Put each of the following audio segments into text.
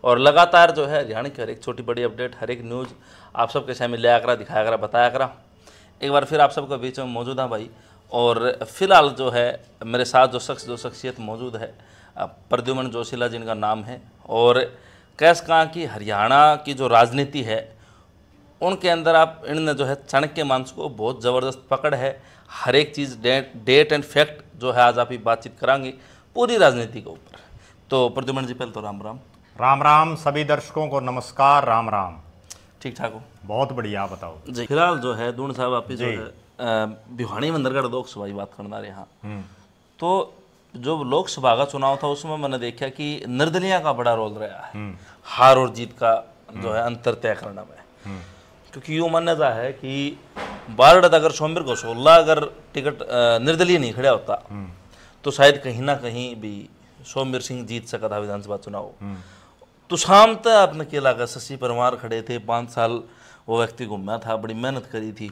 और लगातार जो है हरियाणा की हर एक छोटी बड़ी अपडेट, हर एक न्यूज़ आप सबके सामने लिया करा, दिखाया करा, बताया करा। एक बार फिर आप सबके बीच में मौजूद हैं भाई। और फिलहाल जो है मेरे साथ जो शख्सियत मौजूद है, प्रद्युमन जोशीला जिनका नाम है, और कैस कहाँ की हरियाणा की जो राजनीति है उनके अंदर आप इनने जो है चाणक्य मानस को बहुत ज़बरदस्त पकड़ है। हर एक चीज़ डेट एंड फैक्ट जो है आज आप ही बातचीत करांगे पूरी राजनीति के ऊपर। तो प्रद्युमन जी पहले तो राम राम। राम राम सभी दर्शकों को नमस्कार। राम राम। ठीक ठाक हो? बहुत बढ़िया, आप बताओ जी। फिलहाल जो है दून साहब आप ही जो है भिवानी मंदरगढ़ लोकसभा की बात करना रहे। हाँ, तो जो लोकसभा का चुनाव था उसमें मैंने देखा कि निर्दलिया का बड़ा रोल रहा है हार और जीत का जो है अंतर तय करना में। क्योंकि यूँ मान्यता है कि बारड अगर सोमवीर घोषोला अगर टिकट निर्दलीय नहीं खड़ा होता तो शायद कहीं ना कहीं भी सोमवीर सिंह जीत सका था विधानसभा चुनाव। तो शाम तक आपने केला का शशि परमार खड़े थे, 5 साल वो व्यक्ति घूमा था, बड़ी मेहनत करी थी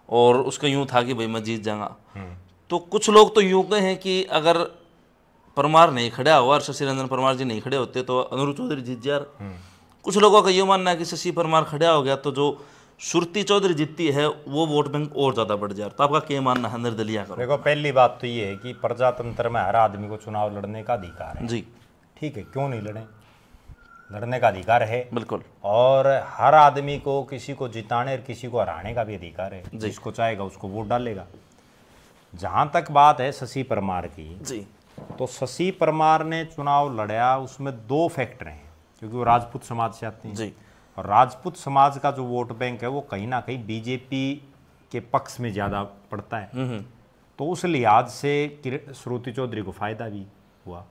और उसका यूँ था कि भाई मैं जीत जाऊंगा। तो कुछ लोग तो यूँ कहे हैं कि अगर परमार नहीं खड़ा हुआ और शशि रंजन परमार जी नहीं खड़े होते तो अनिरुद्ध चौधरी जीत जा। कुछ लोगों का ये मानना है कि शशि परमार खड़ा हो गया तो जो सुरती चौधरी जीतती है वो वोट बैंक और ज़्यादा बढ़ जाए। तो आपका क्या मानना है निर्दलीय का? देखो, पहली बात तो ये है कि प्रजातंत्र में हर आदमी को चुनाव लड़ने का अधिकार है जी। ठीक है, क्यों नहीं लड़े, लड़ने का अधिकार है बिल्कुल। और हर आदमी को किसी को जिताने और किसी को हराने का भी अधिकार है। जिसको चाहेगा उसको वोट डालेगा। जहाँ तक बात है शशि परमार की जी, तो शशि परमार ने चुनाव लड़ा, उसमें 2 फैक्टर हैं क्योंकि वो राजपूत समाज से आते हैं जी। और राजपूत समाज का जो वोट बैंक है वो कहीं ना कहीं बीजेपी के पक्ष में ज़्यादा पड़ता है। तो उस लिहाज से श्रुति चौधरी को फायदा भी हुआ,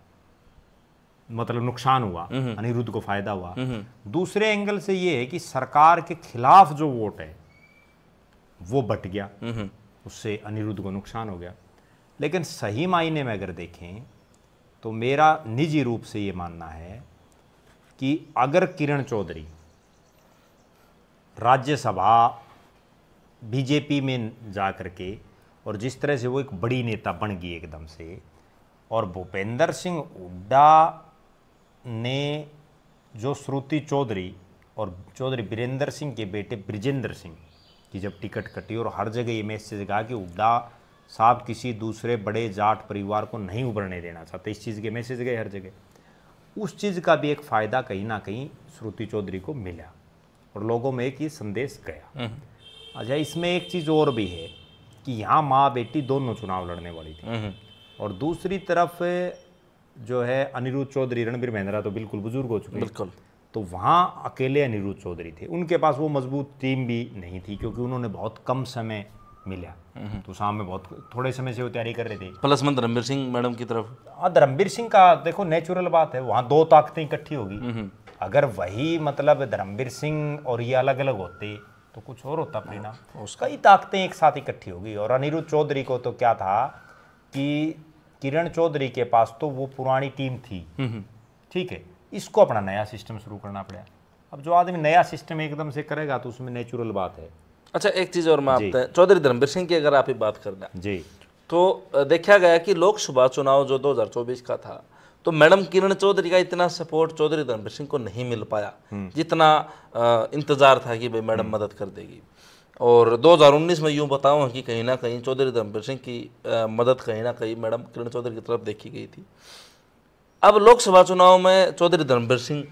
मतलब नुकसान हुआ, अनिरुद्ध को फायदा हुआ। दूसरे एंगल से ये है कि सरकार के खिलाफ जो वोट है वो बट गया, उससे अनिरुद्ध को नुकसान हो गया। लेकिन सही मायने में अगर देखें तो मेरा निजी रूप से ये मानना है कि अगर किरण चौधरी राज्यसभा बीजेपी में जा करके और जिस तरह से वो एक बड़ी नेता बन गई एकदम से, और भूपेंद्र सिंह हुड्डा ने जो श्रुति चौधरी और चौधरी बीरेंद्र सिंह के बेटे ब्रिजेंद्र सिंह की जब टिकट कटी और हर जगह ये मैसेज कहा कि हुड्डा साहब किसी दूसरे बड़े जाट परिवार को नहीं उभरने देना चाहते, इस चीज़ के मैसेज गए हर जगह, उस चीज़ का भी एक फ़ायदा कहीं ना कहीं श्रुति चौधरी को मिला और लोगों में एक ये संदेश गया। अच्छा, इसमें एक चीज़ और भी है कि यहाँ माँ बेटी दोनों चुनाव लड़ने वाली थी और दूसरी तरफ जो है अनिरुद्ध चौधरी, रणबीर महिंद्रा तो बिल्कुल बुजुर्ग हो चुके हैं, बिल्कुल। तो वहाँ अकेले अनिरुद्ध चौधरी थे, उनके पास वो मजबूत टीम भी नहीं थी क्योंकि उन्होंने बहुत कम समय मिला। तो सामने बहुत थोड़े समय से वो तैयारी कर रहे थे। प्लस में धर्मवीर सिंह मैडम की तरफ, धर्मवीर सिंह का देखो नेचुरल बात है, वहाँ 2 ताकतें इकट्ठी होगी। अगर वही मतलब धर्मवीर सिंह और ये अलग अलग होते तो कुछ और होता परिणाम, कई ताकतें एक साथ इकट्ठी होगी। और अनिरुद्ध चौधरी को तो क्या था कि किरण चौधरी के पास तो वो पुरानी टीम थी, ठीक है, इसको अपना नया सिस्टम शुरू करना पड़ा। अब जो आदमी नया सिस्टम एकदम से करेगा तो उसमें नेचुरल बात है। अच्छा, एक चीज़ और मैं आपसे, चौधरी धर्मवीर सिंह की अगर आप ही बात करना जी, तो देखा गया कि लोकसभा चुनाव जो 2024 का था तो मैडम किरण चौधरी का इतना सपोर्ट चौधरी धर्मवीर सिंह को नहीं मिल पाया जितना इंतजार था कि भाई मैडम मदद कर देगी। और 2019 में यूँ बताऊँ कि कहीं ना कहीं चौधरी धर्मवीर सिंह की मदद कहीं ना कहीं मैडम किरण चौधरी की तरफ देखी गई थी। अब लोकसभा चुनाव में चौधरी धर्मवीर सिंह,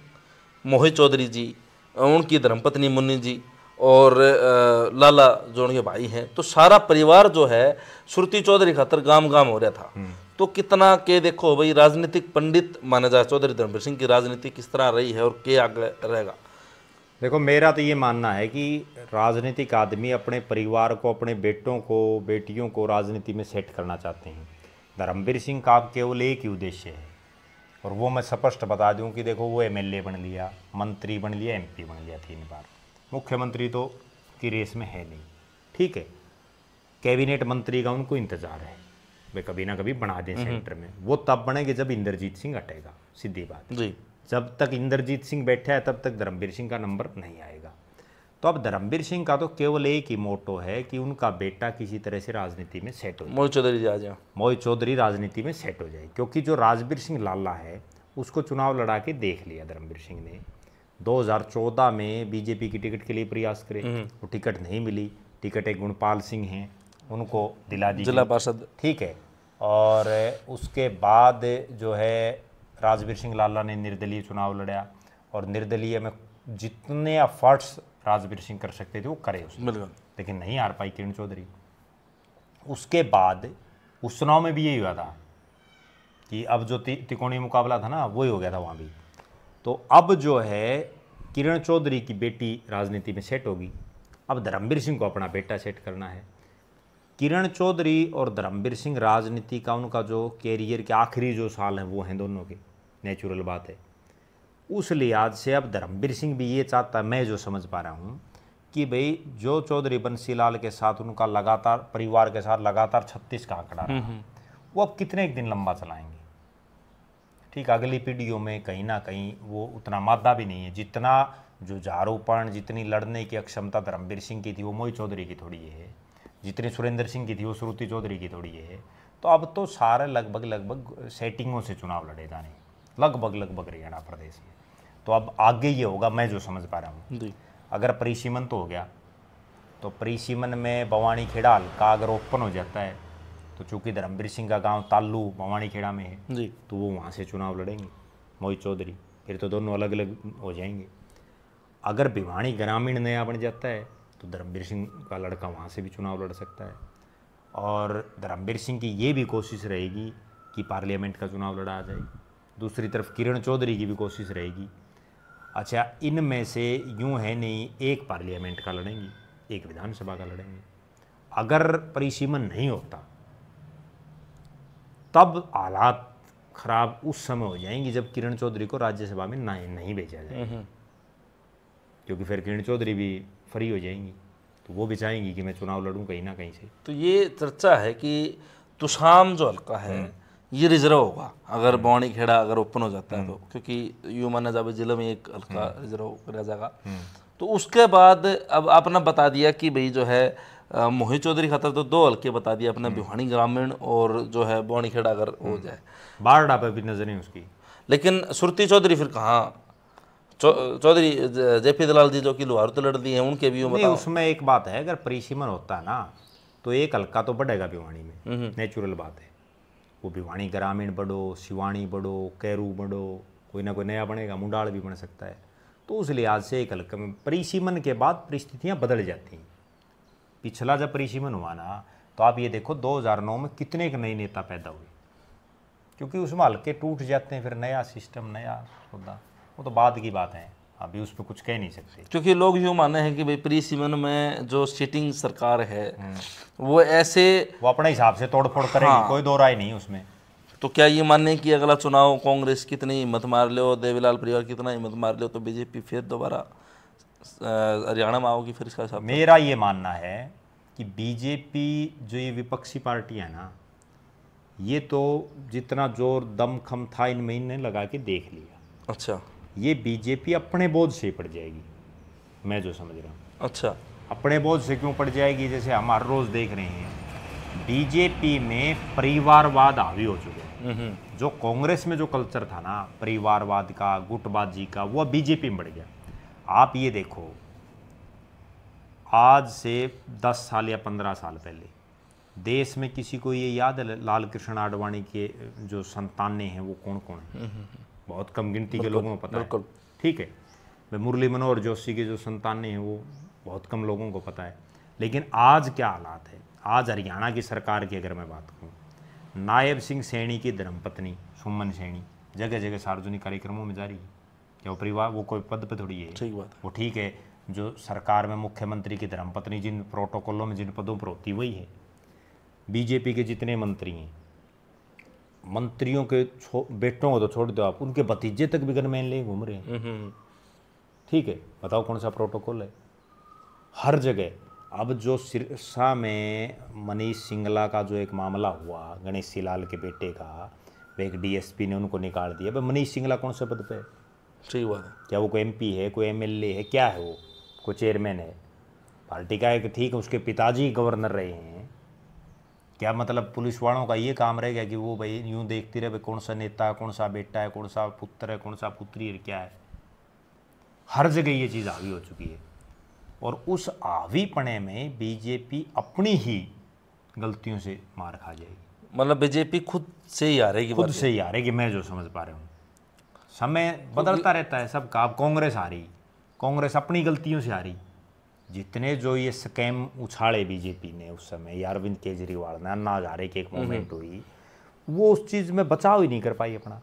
मोहित चौधरी जी, उनकी धर्मपत्नी मुन्नी जी और लाला जो उनके भाई हैं, तो सारा परिवार जो है श्रुति चौधरी खातर गाम गाम हो रहा था। तो कितना के देखो भाई राजनीतिक पंडित माना जाए चौधरी धर्मवीर सिंह की राजनीति किस तरह रही है और क्या आगे रहेगा? देखो, मेरा तो ये मानना है कि राजनीतिक आदमी अपने परिवार को, अपने बेटों को, बेटियों को राजनीति में सेट करना चाहते हैं। धर्मवीर सिंह का केवल एक ही उद्देश्य है और वो मैं स्पष्ट बता दूं कि देखो, वो एमएलए बन लिया, मंत्री बन लिया, एमपी बन लिया 3 बार, मुख्यमंत्री तो की रेस में है नहीं, ठीक है, कैबिनेट मंत्री का उनको इंतजार है, वे कभी ना कभी बना दें सेंटर में। वो तब बनेंगे जब इंद्रजीत सिंह हटेगा, सीधी बात जी। जब तक इंद्रजीत सिंह बैठा है तब तक धर्मवीर सिंह का नंबर नहीं आएगा। तो अब धर्मवीर सिंह का तो केवल एक ही मोटो है कि उनका बेटा किसी तरह से राजनीति में सेट हो जाए, मोहित चौधरी जी आ जाए, मोहित चौधरी राजनीति में सेट हो जाए, क्योंकि जो राजवीर सिंह लाला है उसको चुनाव लड़ा के देख लिया धर्मवीर सिंह ने। 2014 में बीजेपी की टिकट के लिए प्रयास करे, वो टिकट नहीं मिली। टिकट एक गुणपाल सिंह हैं, उनको दिला दी जिला पार्षद, ठीक है। और उसके बाद जो है राजवीर सिंह लाला ने निर्दलीय चुनाव लड़ा, और निर्दलीय में जितने एफर्ट्स राजवीर सिंह कर सकते थे वो करे उसने, बिल्कुल, लेकिन नहीं हार पाई किरण चौधरी। उसके बाद उस चुनाव में भी यही हुआ था कि अब जो तिकोनी मुकाबला था ना वही हो गया था वहाँ भी। तो अब जो है किरण चौधरी की बेटी राजनीति में सेट होगी, अब धर्मवीर सिंह को अपना बेटा सेट करना है। किरण चौधरी और धर्मवीर सिंह राजनीति का उनका जो कैरियर के आखिरी जो साल हैं वो हैं दोनों के, नेचुरल बात है। उस लिहाज से अब धर्मवीर सिंह भी ये चाहता है, मैं जो समझ पा रहा हूँ, कि भाई जो चौधरी बंसीलाल के साथ उनका लगातार परिवार के साथ लगातार 36 का आंकड़ा रहा, वो अब कितने एक दिन लंबा चलाएंगे। ठीक, अगली पीढ़ियों में कहीं ना कहीं वो उतना मादा भी नहीं है, जितना जो झारूपन, जितनी लड़ने की अक्षमता धर्मवीर सिंह की थी वो मोहित चौधरी की थोड़ी है, जितनी सुरेंद्र सिंह की थी वो श्रुति चौधरी की थोड़ी है। तो अब तो सारे लगभग सेटिंगों से चुनाव लड़े जाने, लगभग हरियाणा प्रदेश में। तो अब आगे ये होगा, मैं जो समझ पा रहा हूँ, अगर परिसीमन तो हो गया, तो परिसीमन में भवानी खेड़ा हल्का अगर ओपन हो जाता है, तो चूंकि धर्मवीर सिंह का गांव तालू भवानी खेड़ा में है जी, तो वो वहाँ से चुनाव लड़ेंगे मोहित चौधरी, फिर तो दोनों अलग अलग हो जाएंगे। अगर भिवानी ग्रामीण नया बन जाता है तो धर्मवीर सिंह का लड़का वहाँ से भी चुनाव लड़ सकता है। और धर्मवीर सिंह की ये भी कोशिश रहेगी कि पार्लियामेंट का चुनाव लड़ा जाए, दूसरी तरफ किरण चौधरी की भी कोशिश रहेगी। अच्छा, इनमें से यूँ है नहीं, एक पार्लियामेंट का लड़ेंगी, एक विधानसभा का लड़ेंगे। अगर परिसीमन नहीं होता तब हालात खराब उस समय हो जाएंगी जब किरण चौधरी को राज्यसभा में नहीं भेजा जाए, क्योंकि फिर किरण चौधरी भी फ्री हो जाएंगी, तो वो भी चाहेंगी कि मैं चुनाव लड़ूं कहीं ना कहीं से। तो ये चर्चा है कि तुषाम जो हल्का है ये रिजर्व होगा अगर भवानी खेड़ा अगर ओपन हो जाता है तो, क्योंकि यूं माना जाए जिले में एक हल्का रिजर्व रह जाएगा। तो उसके बाद अब आपने बता दिया कि भाई जो है मोहित चौधरी खातर तो 2 हल्के बता दिए अपने, भिवानी ग्रामीण और जो है भवानी खेड़ा अगर हो जाए। बारडा पे भी नजर नहीं उसकी, लेकिन सुरती चौधरी फिर कहाँ, चौधरी जेपी दलाल जी जो कि लोहार तो लड़ दिए हैं, उनके भी नहीं, उसमें एक बात है, अगर परिसीमन होता है ना तो एक हल्का तो बढ़ेगा भिवानी में, नेचुरल बात है। वो भिवानी ग्रामीण बढ़ो, सिवानी बढ़ो, कैरू बढ़ो, कोई ना कोई नया बनेगा, मुंडाल भी बन सकता है। तो उस लिहाज से एक हल्का में परिसीमन के बाद परिस्थितियाँ बदल जाती हैं। पिछला जब परिसीमन हुआ ना तो आप ये देखो 2009 में कितने एक नए नेता पैदा हुए, क्योंकि उसमें हल्के टूट जाते हैं, फिर नया सिस्टम नया होता, वो तो बाद की बात है, अभी उस पर कुछ कह नहीं सकते। क्योंकि लोग यूँ माने हैं कि भाई प्री सीमन में जो सिटिंग सरकार है वो ऐसे वो अपने हिसाब से तोड़ फोड़ करेगी, कोई दो राय नहीं उसमें। तो क्या ये मानने कि अगला चुनाव कांग्रेस कितनी हिम्मत मार ले, देवीलाल परिवार कितना हिम्मत मार ले, तो बीजेपी फिर दोबारा हरियाणा में आओगी फिर इसका हिसाब? मेरा ये मानना है कि बीजेपी जो ये विपक्षी पार्टी है ना, ये तो जितना जोर दम खम था इन महीने लगा के देख लिया। अच्छा, ये बीजेपी अपने बोझ से पड़ जाएगी, मैं जो समझ रहा हूँ। अच्छा, अपने बोझ से क्यों पड़ जाएगी? जैसे हम हर रोज़ देख रहे हैं बीजेपी में परिवारवाद हावी हो चुके हैं। जो कांग्रेस में जो कल्चर था ना परिवारवाद का, गुटबाजी का, वो बीजेपी में बढ़ गया। आप ये देखो, आज से 10 साल या 15 साल पहले देश में किसी को ये याद है लाल कृष्ण आडवाणी के जो संतानें हैं वो कौन कौन है? बहुत कम गिनती के लोगों को पता है, ठीक है। मुरली मनोहर जोशी के जो संतानें हैं वो बहुत कम लोगों को पता है। लेकिन आज क्या हालात है, आज हरियाणा की सरकार की अगर मैं बात करूँ, नायब सिंह सैनी की धर्मपत्नी सुमन सैनी जगह जगह सार्वजनिक कार्यक्रमों में जा रही है। क्या वो परिवार, वो कोई पद पे थोड़ी है, ठीक बात, वो ठीक है। जो सरकार में मुख्यमंत्री की धर्मपत्नी जिन प्रोटोकॉलों में जिन पदों पर होती वही है। बीजेपी के जितने मंत्री हैं, मंत्रियों के बेटों को तो छोड़ दो आप, उनके भतीजे तक भी गनमैन ले घूम रहे हैं, ठीक है। बताओ कौन सा प्रोटोकॉल है? हर जगह। अब जो सिरसा में मनीष सिंगला का जो एक मामला हुआ गणेश सिलाल के बेटे का, एक डीएसपी ने उनको निकाल दिया। भाई मनीष सिंगला कौन से पद पे है? ठीक बात है। क्या वो कोई एमपी है, कोई एमएलए है, क्या है? वो कोई चेयरमैन है पार्टी का? एक ठीक है, उसके पिताजी गवर्नर रहे हैं, क्या मतलब पुलिस वालों का ये काम रह गया कि वो भाई यूं देखती रहे भाई कौन सा नेता है, कौन सा बेटा है, कौन सा पुत्र है, कौन सा पुत्री है, क्या है। हर जगह ये चीज़ हावी हो चुकी है और उस हावीपने में बीजेपी अपनी ही गलतियों से मार खा जाएगी। मतलब बीजेपी खुद से ही हारेगी, खुद से ही हारेगी, मैं जो समझ पा रहा हूँ। समय बदलता रहता है सबका। अब कांग्रेस हारी, कांग्रेस अपनी गलतियों से हारी। जितने जो ये स्कैम उछाले बीजेपी ने उस समय, या अरविंद केजरीवाल ने, अन्ना हजारे की एक मूवमेंट हुई, वो उस चीज़ में बचाव ही नहीं कर पाई अपना।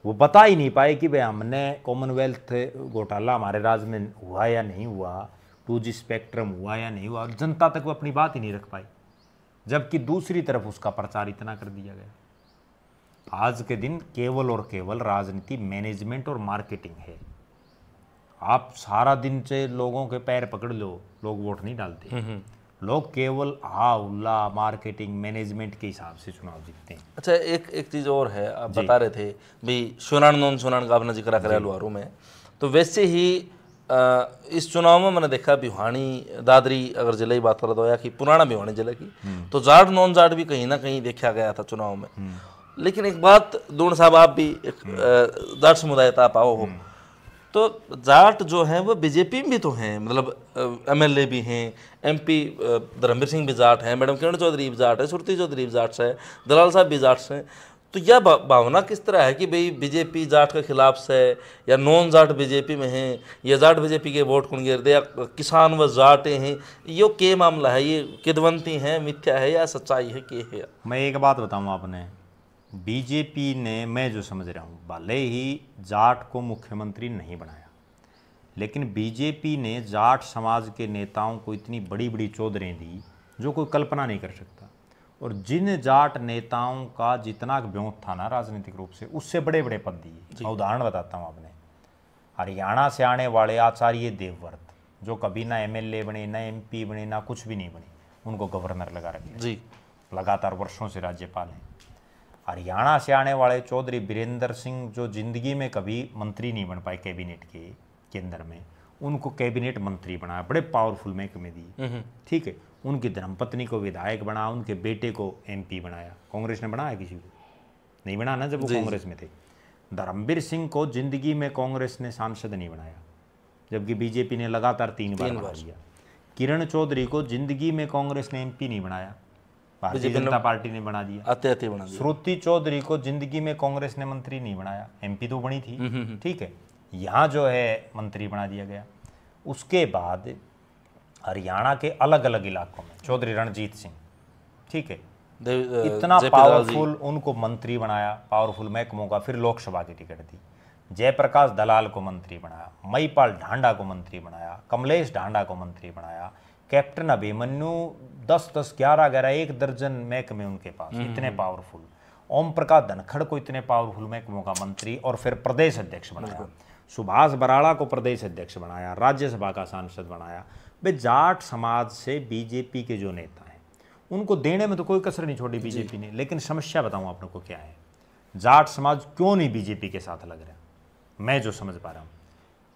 वो बता ही नहीं पाए कि भाई हमने कॉमनवेल्थ घोटाला हमारे राज्य में हुआ या नहीं हुआ, 2G स्पेक्ट्रम हुआ या नहीं हुआ, जनता तक वो अपनी बात ही नहीं रख पाई। जबकि दूसरी तरफ उसका प्रचार इतना कर दिया गया। आज के दिन केवल और केवल राजनीति मैनेजमेंट और मार्केटिंग है। आप सारा दिन से लोगों के पैर पकड़ लो, लोग वोट नहीं डालते। लोग केवल हा उल्ला मार्केटिंग मैनेजमेंट के हिसाब से चुनाव जीतते हैं। अच्छा, एक चीज़ और है, आप बता रहे थे भाई सोनान नॉन सोनान का आपने जिक्र करा लुहारू में, तो वैसे ही इस चुनाव में मैंने देखा भिवानी दादरी अगर जिले की बात करा तो या कि पुराना भिवानी जिले की, तो जाट नॉन जाट भी कहीं ना कहीं देखा गया था चुनाव में। लेकिन एक बात दून साहब, आप भी एक जाट समुदाय था, आप आओ हो, तो जाट जो हैं वो बीजेपी में भी तो हैं, मतलब MLA भी हैं, MP धर्मवीर सिंह भी जाट हैं, मैडम किरण चौधरी भी जाट है, सुरती चौधरी भी जाट है, दलाल साहब भी जाट हैं। तो यह भावना किस तरह है कि भाई बीजेपी जाट के खिलाफ है, या नॉन जाट बीजेपी में हैं, या जाट बीजेपी के वोट कौन गिर दे, या किसान व जाटे हैं, यो के मामला है, ये किदवंती है, मिथ्या है या सच्चाई है, के है? मैं एक बात बताऊँ आपने, बीजेपी ने, मैं जो समझ रहा हूँ, भले ही जाट को मुख्यमंत्री नहीं बनाया, लेकिन बीजेपी ने जाट समाज के नेताओं को इतनी बड़ी बड़ी चौधरें दी जो कोई कल्पना नहीं कर सकता। और जिन जाट नेताओं का जितना ब्योंत था ना राजनीतिक रूप से, उससे बड़े बड़े पद दिए। मैं उदाहरण बताता हूँ आपने, हरियाणा से आने वाले आचार्य देवव्रत, जो कभी ना MLA बने, ना MP बने, ना कुछ भी नहीं बने, उनको गवर्नर लगा रखे जी, लगातार वर्षों से राज्यपाल हैं। हरियाणा से आने वाले चौधरी बीरेंद्र सिंह, जो जिंदगी में कभी मंत्री नहीं बन पाए कैबिनेट के केंद्र में, उनको कैबिनेट मंत्री बनाया, बड़े पावरफुल महकमे दिए, ठीक है। उनकी धर्मपत्नी को विधायक बना, उनके बेटे को MP बनाया। कांग्रेस ने बनाया किसी को? नहीं बना ना, जब वो कांग्रेस में थे। धर्मवीर सिंह को जिंदगी में कांग्रेस ने सांसद नहीं बनाया, जबकि बीजेपी ने लगातार 3 बार बना दिया। किरण चौधरी को जिंदगी में कांग्रेस ने MP नहीं बनाया, भारतीय जनता पार्टी ने बना दिया। आते बना दिया। श्रुति चौधरी को जिंदगी में कांग्रेस ने मंत्री नहीं बनाया, MP तो बनी थी, ठीक है, यहाँ जो है मंत्री बना दिया गया। उसके बाद हरियाणा के अलग अलग इलाकों में चौधरी रणजीत सिंह, ठीक है, इतना पावरफुल, उनको मंत्री बनाया, पावरफुल महकमों का। फिर लोकसभा की टिकट दी, जयप्रकाश दलाल को मंत्री बनाया, मईपाल ढांडा को मंत्री बनाया, कमलेश ढांडा को मंत्री बनाया, कैप्टन अभिमन्यु 10-10, 11-11, 1 दर्जन महकमे उनके पास, इतने पावरफुल। ओम प्रकाश धनखड़ को इतने पावरफुल महकमों का मंत्री और फिर प्रदेश अध्यक्ष बनाया। सुभाष बराड़ा को प्रदेश अध्यक्ष बनाया, राज्यसभा का सांसद बनाया। वे जाट समाज से बीजेपी के जो नेता हैं, उनको देने में तो कोई कसर नहीं छोड़ी बीजेपी ने। लेकिन समस्या बताऊं आप लोग को क्या है, जाट समाज क्यों नहीं बीजेपी के साथ लग रहा, मैं जो समझ पा रहा हूँ।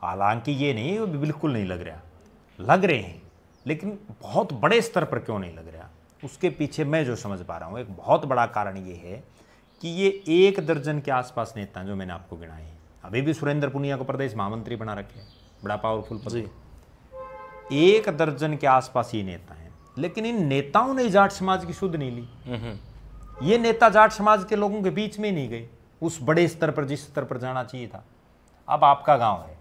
हालांकि ये नहीं वो बिल्कुल नहीं लग रहा, लग रहे हैं, लेकिन बहुत बड़े स्तर पर क्यों नहीं लग रहा, उसके पीछे मैं जो समझ पा रहा हूँ एक बहुत बड़ा कारण ये है कि ये 1 दर्जन के आसपास नेता जो मैंने आपको गिनाए हैं, अभी भी सुरेंद्र पुनिया को प्रदेश महामंत्री बना रखे हैं, बड़ा पावरफुल पद है। 1 दर्जन के आसपास ये नेता हैं, लेकिन इन नेताओं ने जाट समाज की सुध नहीं ली। ये नेता जाट समाज के लोगों के बीच में नहीं गए उस बड़े स्तर पर जिस स्तर पर जाना चाहिए था। अब आपका गांव है,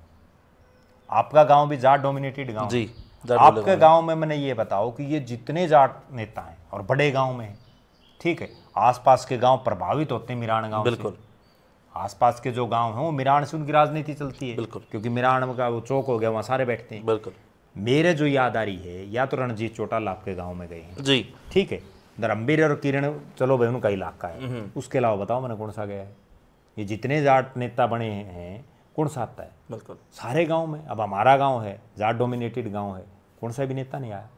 आपका गांव भी जाट डोमिनेटेड गांव जी, आपके गांव में मैंने ये बताओ कि ये जितने जाट नेता हैं और बड़े गांव में हैं, ठीक है, आसपास के गांव प्रभावित होते हैं मिरान गांव से। आसपास के जो गांव हैं वो मिरान से उनकी राजनीति चलती है, बिल्कुल, क्योंकि मिरान का वो चौक हो गया, वहाँ सारे बैठते हैं। बिल्कुल, मेरे जो याद आ रही है, या तो रणजीत चौटाला आपके गांव में गए हैं जी, ठीक है, धर्मवीर और किरण, चलो भाई उनका इलाका है, उसके अलावा बताओ मैंने कौन सा गया है? ये जितने जाट नेता बने हैं कौन सा आता है? बिल्कुल, सारे गांव में। अब हमारा गांव है, जाट डोमिनेटेड गांव है, कौन सा भी नेता नहीं आया,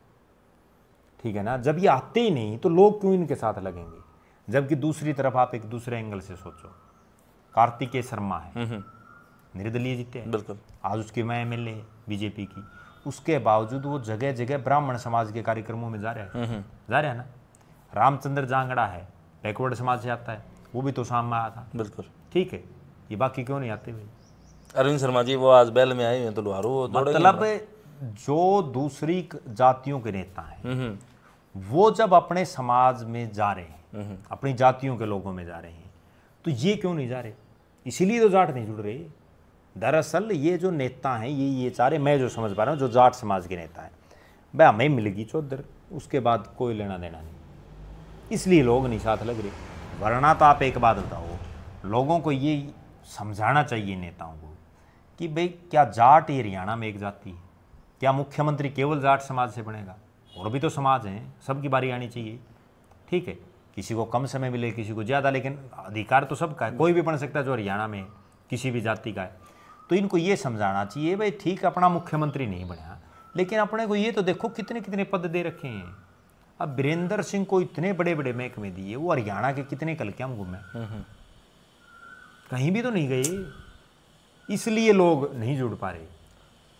ठीक है ना। जब ये आते ही नहीं तो लोग क्यों इनके साथ लगेंगे? जबकि दूसरी तरफ आप एक दूसरे एंगल से सोचो, कार्तिकेय शर्मा है, निर्दलीय जीते हैं, बिल्कुल, आज उसकी मैं MLA है बीजेपी की, उसके बावजूद वो जगह जगह ब्राह्मण समाज के कार्यक्रमों में जा रहा है, जा रहा है ना। रामचंद्र जांगड़ा है, बैकवर्ड समाज से आता है, वो भी तो शाम में आया था। बिल्कुल। ठीक है, ये बाकी क्यों नहीं आते भाई? अरविंद शर्मा जी वो आज बैल में आए हुए हैं, तो लुहारू वो दौड़ेंगे। मतलब जो दूसरी जातियों के नेता हैं वो जब अपने समाज में जा रहे हैं, अपनी जातियों के लोगों में जा रहे हैं, तो ये क्यों नहीं जा रहे? इसीलिए तो जाट नहीं जुड़ रहे। दरअसल ये जो नेता हैं ये सारे, मैं जो समझ पा रहा हूँ, जो जाट समाज के नेता हैं, भाई हमें मिलेगी चौधर, उसके बाद कोई लेना देना नहीं, इसलिए लोग नहीं साथ लग रहे। वरना तो आप एक बात बताओ, लोगों को ये समझाना चाहिए नेताओं को कि भाई क्या जाट ये हरियाणा में एक जाति है? क्या मुख्यमंत्री केवल जाट समाज से बनेगा? और भी तो समाज हैं, सबकी बारी आनी चाहिए। ठीक है, किसी को कम समय मिले, किसी को ज़्यादा, लेकिन अधिकार तो सबका है, कोई भी बन सकता है जो हरियाणा में किसी भी जाति का है। तो इनको ये समझाना चाहिए भाई ठीक, अपना मुख्यमंत्री नहीं बना, लेकिन अपने को ये तो देखो कितने कितने पद दे रखे हैं। अब वीरेंद्र सिंह को इतने बड़े बड़े महकमे दिए, वो हरियाणा के कितने कलक्याम घूमे, कहीं भी तो नहीं गए, इसलिए लोग नहीं जुड़ पा रहे।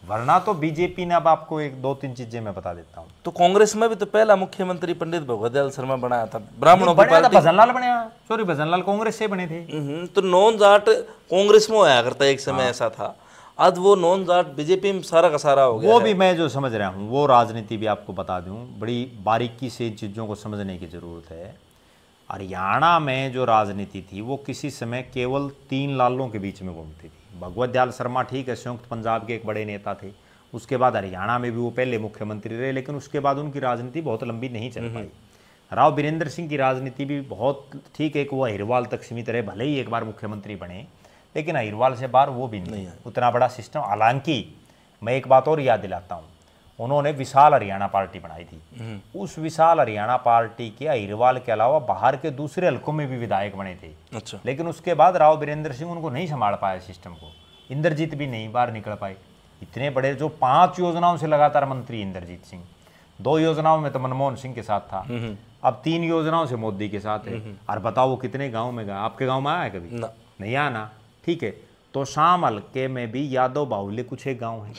वरना तो बीजेपी ने, अब आपको एक दो तीन चीजें मैं बता देता हूँ। तो कांग्रेस में भी तो पहला मुख्यमंत्री पंडित भगवत दयाल शर्मा बनाया था, ब्राह्मणों की बना था, पार्टी। भजनलाल बने, सॉरी भजनलाल कांग्रेस से बने थे। तो नॉन जाट कांग्रेस में आया करता, एक समय ऐसा था। आज वो नॉन जाट बीजेपी में सारा का सारा हो गया वो है। भी मैं जो समझ रहा हूँ, वो राजनीति भी आपको बता दूं, बड़ी बारीकी से इन चीज़ों को समझने की ज़रूरत है। हरियाणा में जो राजनीति थी वो किसी समय केवल 3 लालों के बीच में घूमती थी। भगवत दयाल शर्मा ठीक है, संयुक्त पंजाब के एक बड़े नेता थे, उसके बाद हरियाणा में भी वो पहले मुख्यमंत्री रहे, लेकिन उसके बाद उनकी राजनीति बहुत लंबी नहीं चल पाई। राव वीरेंद्र सिंह की राजनीति भी बहुत ठीक है कि वो अहिरवाल तक सीमित रहे, भले ही एक बार मुख्यमंत्री बने, लेकिन अहिरवाल से बाहर वो भी नहीं उतना बड़ा सिस्टम। हालांकि मैं एक बात और याद दिलाता हूँ, उन्होंने विशाल हरियाणा पार्टी बनाई थी। उस विशाल हरियाणा पार्टी के अहिरवाल के अलावा बाहर के दूसरे हलकों में भी विधायक बने थे। अच्छा। लेकिन उसके बाद राव वीरेंद्र सिंह उनको नहीं संभाल पाया सिस्टम को, इंद्रजीत भी नहीं बाहर निकल पाए। इतने बड़े जो 5 योजनाओं से लगातार मंत्री इंद्रजीत सिंह, 2 योजनाओं में तो मनमोहन सिंह के साथ था, अब 3 योजनाओं से मोदी के साथ है। और बताओ वो कितने गाँव में गया? आपके गाँव में आया है कभी? नहीं आया ना। ठीक है, तो शाम हल्के में भी यादव बाहुल्य कुछ एक गांव है,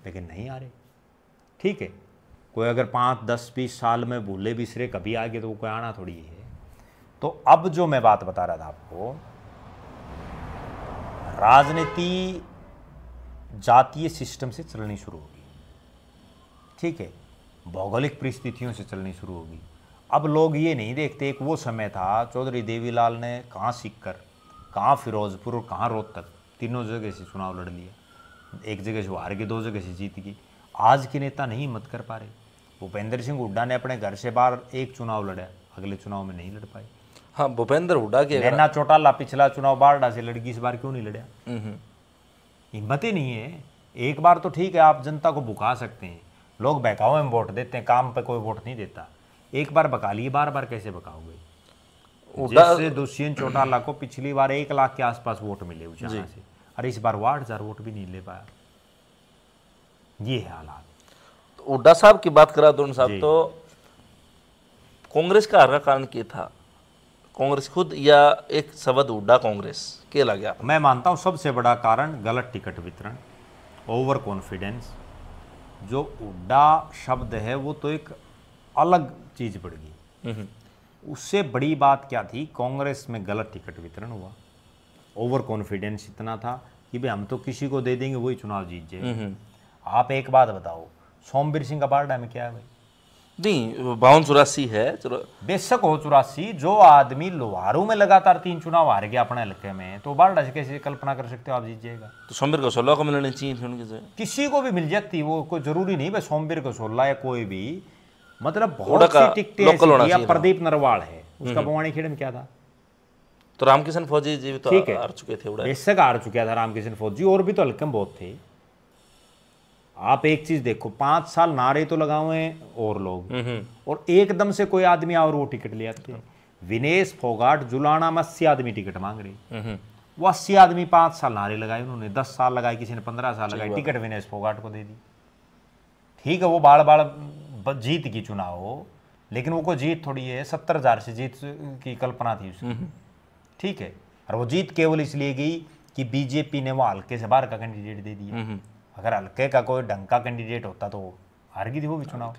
लेकिन नहीं आ रहे। ठीक है, कोई अगर 5, 10, 20 साल में भूले बिसरे कभी आ गए तो वो कोई आना थोड़ी है। तो अब जो मैं बात बता रहा था आपको, राजनीति जातीय सिस्टम से चलनी शुरू होगी। ठीक है, भौगोलिक परिस्थितियों से चलनी शुरू होगी। अब लोग ये नहीं देखते, एक वो समय था चौधरी देवीलाल ने कहाँ सीकर, कहाँ फिरोजपुर और कहाँ रोहतक, तीनों जगह से चुनाव लड़ लिया। एक जगह से वो हार गए, 2 जगह से जीत गई। आज के नेता नहीं हिम्मत कर पा रहे। भूपेंद्र सिंह हुड्डा ने अपने घर से बाहर एक चुनाव लड़ा, अगले चुनाव में नहीं लड़ पाए। हाँ, भूपेंद्र हुड्डा के नैना चौटाला पिछला चुनाव बारडा से लड़की, इस बार क्यों नहीं लड़ा? हिम्मत ही नहीं है। एक बार तो ठीक है, आप जनता को भुका सकते हैं, लोग बहकावे में वोट देते हैं, काम पे कोई वोट नहीं देता। एक बार बका लिए, बार बार कैसे बकाओगे? जैसे दुष्यंत चौटाला को पिछली बार 1 लाख के आसपास वोट मिले उचाना से, और इस बार 8,000 वोट भी नहीं ले पाया। ये है हालात। तो हुड्डा साहब की बात करा दोनों साहब, तो कांग्रेस का हार का कारण क्या था? कांग्रेस खुद या एक शब्द हुड्डा कांग्रेस के लग गया? मैं मानता हूँ सबसे बड़ा कारण गलत टिकट वितरण, ओवर कॉन्फिडेंस। जो हुड्डा शब्द है वो तो एक अलग चीज बढ़ गई। उससे बड़ी बात क्या थी? कांग्रेस में गलत टिकट वितरण हुआ, ओवर कॉन्फिडेंस इतना था कि भाई हम तो किसी को दे देंगे वही चुनाव जीत जाए। आप एक बात बताओ, सोमवीर सिंह का बारडा में क्या है भाई? नहीं, 52-84 है, चलो बेशक हो 84, जो आदमी लोहारू में लगातार 3 चुनाव हार गया अपने इलाके में, तो बारडा से कैसे कल्पना कर सकते हो आप जीत जाएगा? तो सोमवीर को 16 को मिलनी चाहिए थी उनकी जगह। किसी को भी मिल जाती, वो कोई जरूरी नहीं भाई सोमवीर को 16 या कोई भी, मतलब बहुत सी टिकटें ऐसी। या प्रदीप नरवाल है, उसका बवानी खेड़ में क्या था? तो रामकिशन फौजी जी भी तो हार चुके थे, बेशक हार चुका था रामकिशन फौजी, और भी तो हल्के में बहुत थे। आप एक चीज देखो, 5 साल नारे तो लगाए हैं और लोग, और एकदम से कोई आदमी और वो टिकट ले आते। विनेश फोगाट जुलाना में 80 आदमी टिकट मांग रहे, वो 80 आदमी 5 साल नारे लगाए उन्होंने, 10 साल लगाए, किसी ने 15 साल लगाए, टिकट विनेश फोगाट को दे दी। ठीक है, वो बाड़ बाड़ जीत की चुनाव हो, लेकिन वो कोई जीत थोड़ी है, 70,000 से जीत की कल्पना थी उसकी। ठीक है, और वो जीत केवल इसलिए गई कि बीजेपी ने वो हल्के से बाहर का कैंडिडेट दे दिया। अगर हल्के का कोई ढंग का कैंडिडेट होता तो हार गई थी वो भी चुनाव।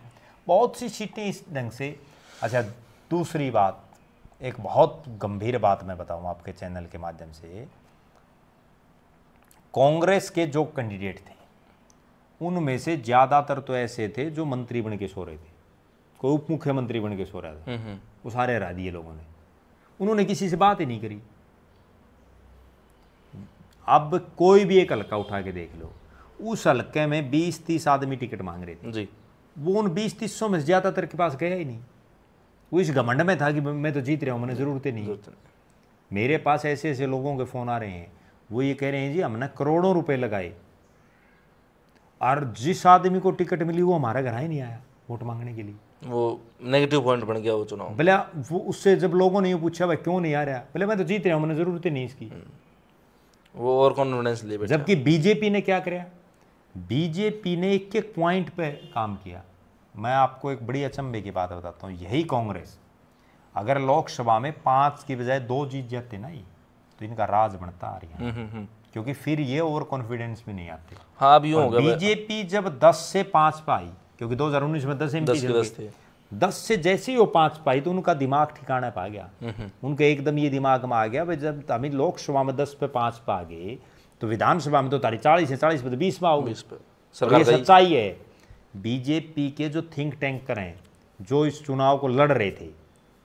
बहुत सी सीटें इस ढंग से। अच्छा, दूसरी बात, एक बहुत गंभीर बात मैं बताऊं आपके चैनल के माध्यम से, कांग्रेस के जो कैंडिडेट थे उनमें से ज्यादातर तो ऐसे थे जो मंत्री बन के सो रहे थे, कोई उप मुख्यमंत्री बन के सो रहा था, वो सारे हरा दिए लोगों ने, उन्होंने किसी से बात ही नहीं करी। अब कोई भी एक हल्का उठा के देख लो, उस हल्के में 20-30 आदमी टिकट मांग रहे थे जी, वो उन 20-30 में से ज्यादातर के पास गया ही नहीं। वो इस घमंड में था कि मैं तो जीत रहा हूँ, मैंने जरूरत ही नहीं। मेरे पास ऐसे ऐसे लोगों के फोन आ रहे हैं, वो ये कह रहे हैं जी हमने करोड़ों रुपए लगाए और जिस आदमी को टिकट मिली वो हमारे घर ही नहीं आया वोट मांगने के लिए। वो नेगेटिव पॉइंट बन गया वो चुनाव। बोले वो उससे जब लोगों ने ये पूछा भाई क्यों नहीं आ रहा, बोले मैं तो जीत रहा हूँ, मैंने जरूरत ही नहीं इसकी। वो और कॉन्फिडेंस ले बैठा। जबकि बीजेपी ने क्या कराया, बीजेपी ने एक एक पॉइंट पे काम किया। मैं आपको एक बड़ी अचंभे की बात बताता हूँ, यही कांग्रेस अगर लोकसभा में 5 की बजाय 2 जीत जाते ना ये, तो इनका राज बनता आ रही है, क्योंकि फिर ये ओवर कॉन्फिडेंस भी नहीं आते। हाँ अभी हो गया। बीजेपी जब 10 से 5 पाई, क्योंकि 2019 में 10 एमपी थे, 10 से जैसे ही वो 5 पाई तो उनका दिमाग ठिकाना पा गया। उनके एकदम ये दिमाग में आ गया भाई जब हम लोकसभा में 10 पे 5 पा गए तो विधानसभा में तो तारी 40 है, 40 पे तो 20 पाओगे। ये सच्चाई है। बीजेपी के जो थिंक टैंकर हैं जो इस चुनाव को लड़ रहे थे,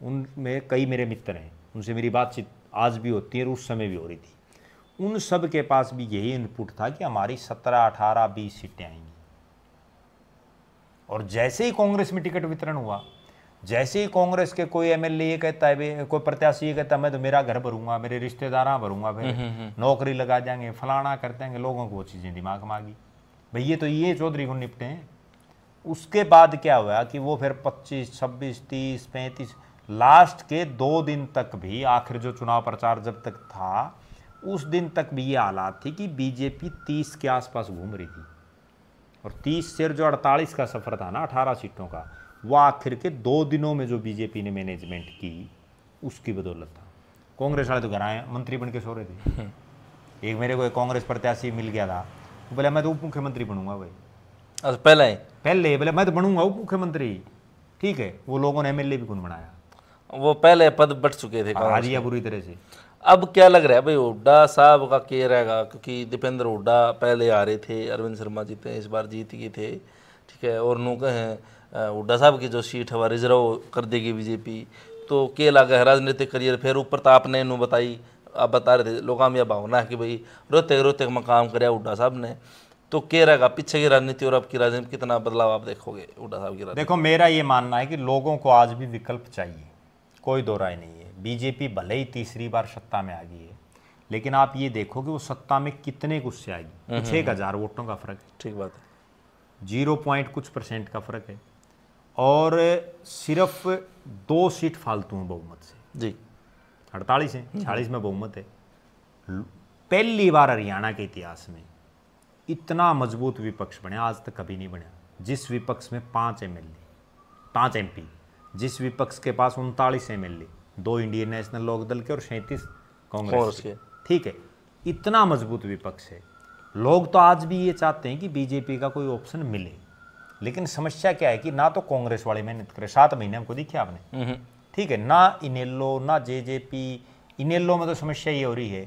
उनमें कई मेरे मित्र हैं, उनसे मेरी बातचीत आज भी होती है और उस समय भी हो रही थी। उन सब के पास भी यही इनपुट था कि हमारी 17, 18, 20 सीटें आएंगी। और जैसे ही कांग्रेस में टिकट वितरण हुआ, जैसे ही कांग्रेस के कोई एमएलए ये कहता है, कोई प्रत्याशी ये कहता है मैं तो मेरा घर भरूंगा, मेरे रिश्तेदार भरूंगा, फिर नौकरी लगा देंगे, फलाना कर देंगे, लोगों को वो चीज़ें दिमाग में आ गई भाई ये तो ये चौधरी को निपटे हैं। उसके बाद क्या हुआ कि वो फिर 25, 26, 30, 35 लास्ट के 2 दिन तक भी, आखिर जो चुनाव प्रचार जब तक था उस दिन तक भी ये हालात थी कि बीजेपी 30 के आसपास घूम रही थी। और 30 से जो 48 का सफर था ना 18 सीटों का, वो आखिर के 2 दिनों में जो बीजेपी ने मैनेजमेंट की उसकी बदौलत था। कांग्रेस वाले तो घर आए मंत्री बन के सो रहे थे। एक मेरे को एक कांग्रेस प्रत्याशी मिल गया था, वो बोला मैं तो उप मुख्यमंत्री बनूंगा भाई। अच्छा पहले बोले मैं तो बनूंगा उप मुख्यमंत्री। ठीक है, वो लोगों ने एमएलए भी कौन बनाया, वो पहले पद बट चुके थे, आ दिया बुरी तरह से। अब क्या लग रहा है भाई हुड्डा साहब का क्या रहेगा, क्योंकि दीपेंद्र हुड्डा पहले आ रहे थे, अरविंद शर्मा जीते, इस बार जीत गए थे, ठीक है, और नु कहें हुड्डा साहब की जो सीट है वह रिजर्व कर देगी बीजेपी, तो क्या लगा है राजनीतिक करियर। फिर ऊपर तो आपने नु बताई, आप बता रहे थे लोगों में यह भावना है कि भाई रोते रोते मकाम कराया हुड्डा साहब ने, तो क्या रहेगा पीछे की राजनीति और अब की राजनीति कितना बदलाव आप देखोगे हुड्डा साहब की राजनीति? देखो मेरा ये मानना है कि लोगों को आज भी विकल्प चाहिए, कोई दो राय नहीं है। बीजेपी भले ही तीसरी बार सत्ता में आ गई है, लेकिन आप ये देखो कि वो सत्ता में कितने कुछ से आएगी। 6,000 वोटों का फर्क है, ठीक बात है, 0 पॉइंट कुछ % का फर्क है, और सिर्फ 2 सीट फालतू हैं बहुमत से जी। 48 है, 46 में बहुमत है। पहली बार हरियाणा के इतिहास में इतना मजबूत विपक्ष बने, आज तक कभी नहीं बना। जिस विपक्ष में 5 एमएलए, 5 एमपी, जिस विपक्ष के पास 39 एमएलए, 2 इंडियन नेशनल लोकदल के और 37 कांग्रेस के, ठीक है, इतना मजबूत विपक्ष है। लोग तो आज भी ये चाहते हैं कि बीजेपी का कोई ऑप्शन मिले, लेकिन समस्या क्या है कि ना तो कांग्रेस वाले मेहनत करे। 7 महीने हमको दिखे आपने, ठीक है, ना इनेलो ना जेजेपी। इनेलो में तो समस्या ये हो रही है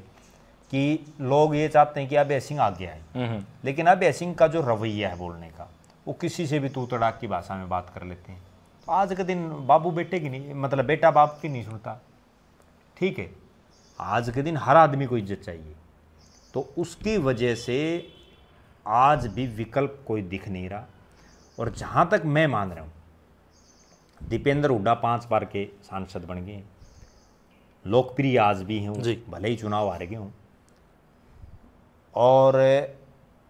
कि लोग ये चाहते हैं कि अब सिंह आ गया है, लेकिन अब सिंह का जो रवैया है बोलने का, वो किसी से भी तू तड़ाक की भाषा में बात कर लेते हैं। तो आज के दिन बाबू बेटे की नहीं, मतलब बेटा बाप की नहीं सुनता, ठीक है, आज के दिन हर आदमी को इज्जत चाहिए। तो उसकी वजह से आज भी विकल्प कोई दिख नहीं रहा। और जहाँ तक मैं मान रहा हूँ, दीपेंद्र हुड्डा 5 बार के सांसद बन गए, लोकप्रिय आज भी हैं, भले ही चुनाव हार गए हों, और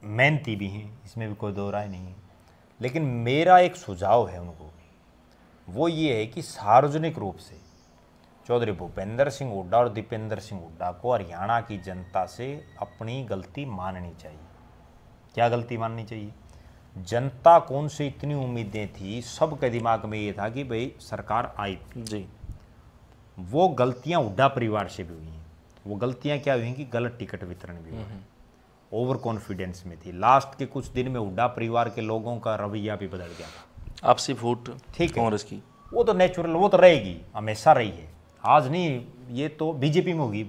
मेहनती भी हैं, इसमें भी कोई दो राय नहीं है। लेकिन मेरा एक सुझाव है उनको, वो ये है कि सार्वजनिक रूप से चौधरी भूपेंद्र सिंह हुड्डा और दीपेंद्र सिंह हुड्डा को हरियाणा की जनता से अपनी गलती माननी चाहिए। क्या गलती माननी चाहिए? जनता कौन से इतनी उम्मीदें थी, सबके दिमाग में ये था कि भाई सरकार आई जी, वो गलतियां हुड्डा परिवार से भी हुई हैं। वो गलतियां क्या हुई कि गलत टिकट वितरण भी हुआ, ओवर कॉन्फिडेंस में थी। लास्ट के कुछ दिन में हुड्डा परिवार के लोगों का रवैया भी बदल गया था, आपसी फूट, ठीक है, कांग्रेस की। वो तो नेचुरल, वो तो रहेगी, हमेशा रही है, आज नहीं, ये तो बीजेपी में होगी।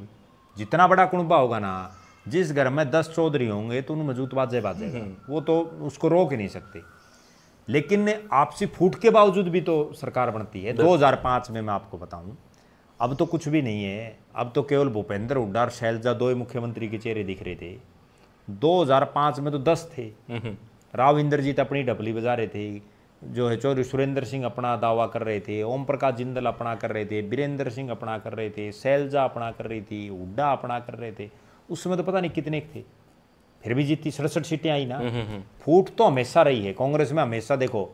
जितना बड़ा कुनबा होगा ना, जिस घर में 10 चौधरी होंगे तो उनमें जूत बाजेगा, वो तो उसको रोक ही नहीं सकते। लेकिन आपसी फूट के बावजूद भी तो सरकार बनती है। 2005 में मैं आपको बताऊं, अब तो कुछ भी नहीं है, अब तो केवल भूपेंद्र हुड्डा और शैलजा दो ही मुख्यमंत्री के चेहरे दिख रहे थे। 2005 में तो 10 थे। राव इंद्रजीत अपनी ढपली बजा रहे थे, जो है चौधरी सुरेंद्र सिंह अपना दावा कर रहे थे, ओम प्रकाश जिंदल अपना कर रहे थे, बीरेंद्र सिंह अपना कर रहे थे, शैलजा अपना कर रही थी, हुड्डा अपना कर रहे थे। उस समय तो पता नहीं कितने थे, फिर भी जीती, 67 सीटें आई ना। फूट तो हमेशा रही है कांग्रेस में, हमेशा। देखो,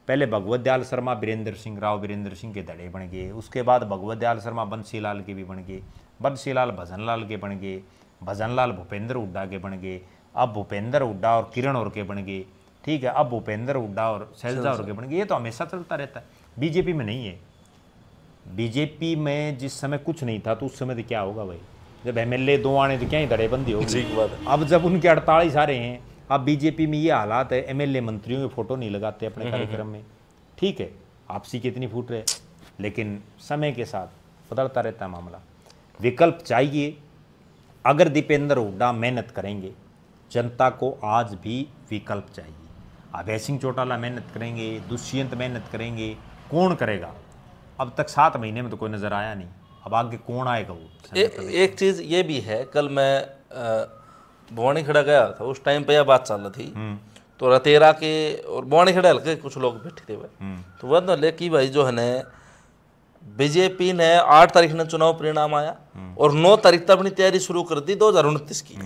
पहले भगवत दयाल शर्मा बीरेंद्र सिंह, राव बीरेंद्र सिंह के धड़े बन गए, उसके बाद भगवत दयाल शर्मा बंसीलाल के भी बन गए, बंसीलाल भजनलाल के बन गए, भजनलाल भूपेंद्र हुड्डा के बन गए, अब भूपेंद्र हुड्डा और किरण और के बन गए, ठीक है, अब भूपेंद्र हुड्डा और शैलजा और के बन गए। ये तो हमेशा चलता रहता है, बीजेपी में नहीं है। बीजेपी में जिस समय कुछ नहीं था तो उस समय तो क्या होगा भाई, जब एमएलए 2 आने तो क्या ही धड़ेबंदी होगी। अब जब उनके 48 आ रहे हैं, अब बीजेपी में ये हालात है, एमएलए मंत्रियों के फोटो नहीं लगाते अपने कार्यक्रम में, ठीक है, आपसी कितनी फूट रहे, लेकिन समय के साथ बदलता रहता है मामला। विकल्प चाहिए। अगर दीपेंद्र हुड्डा मेहनत करेंगे, जनता को आज भी विकल्प चाहिए। अभय सिंह चौटाला मेहनत करेंगे, दुष्यंत मेहनत करेंगे, कौन करेगा? अब तक 7 महीने में तो कोई नजर आया नहीं, अब आगे कौन आएगा वो? एक चीज़ ये भी है, कल मैं भवानी खेड़ा गया था, उस टाइम पे यह बात चल रही थी, तो रतेरा के और भवानी खेड़ा हल्के कुछ लोग बैठे थे भाई, तो वह बोले कि भाई जो है ना, बीजेपी ने 8 तारीख ने चुनाव परिणाम आया और 9 तारीख तक अपनी तैयारी शुरू कर दी 2029 की,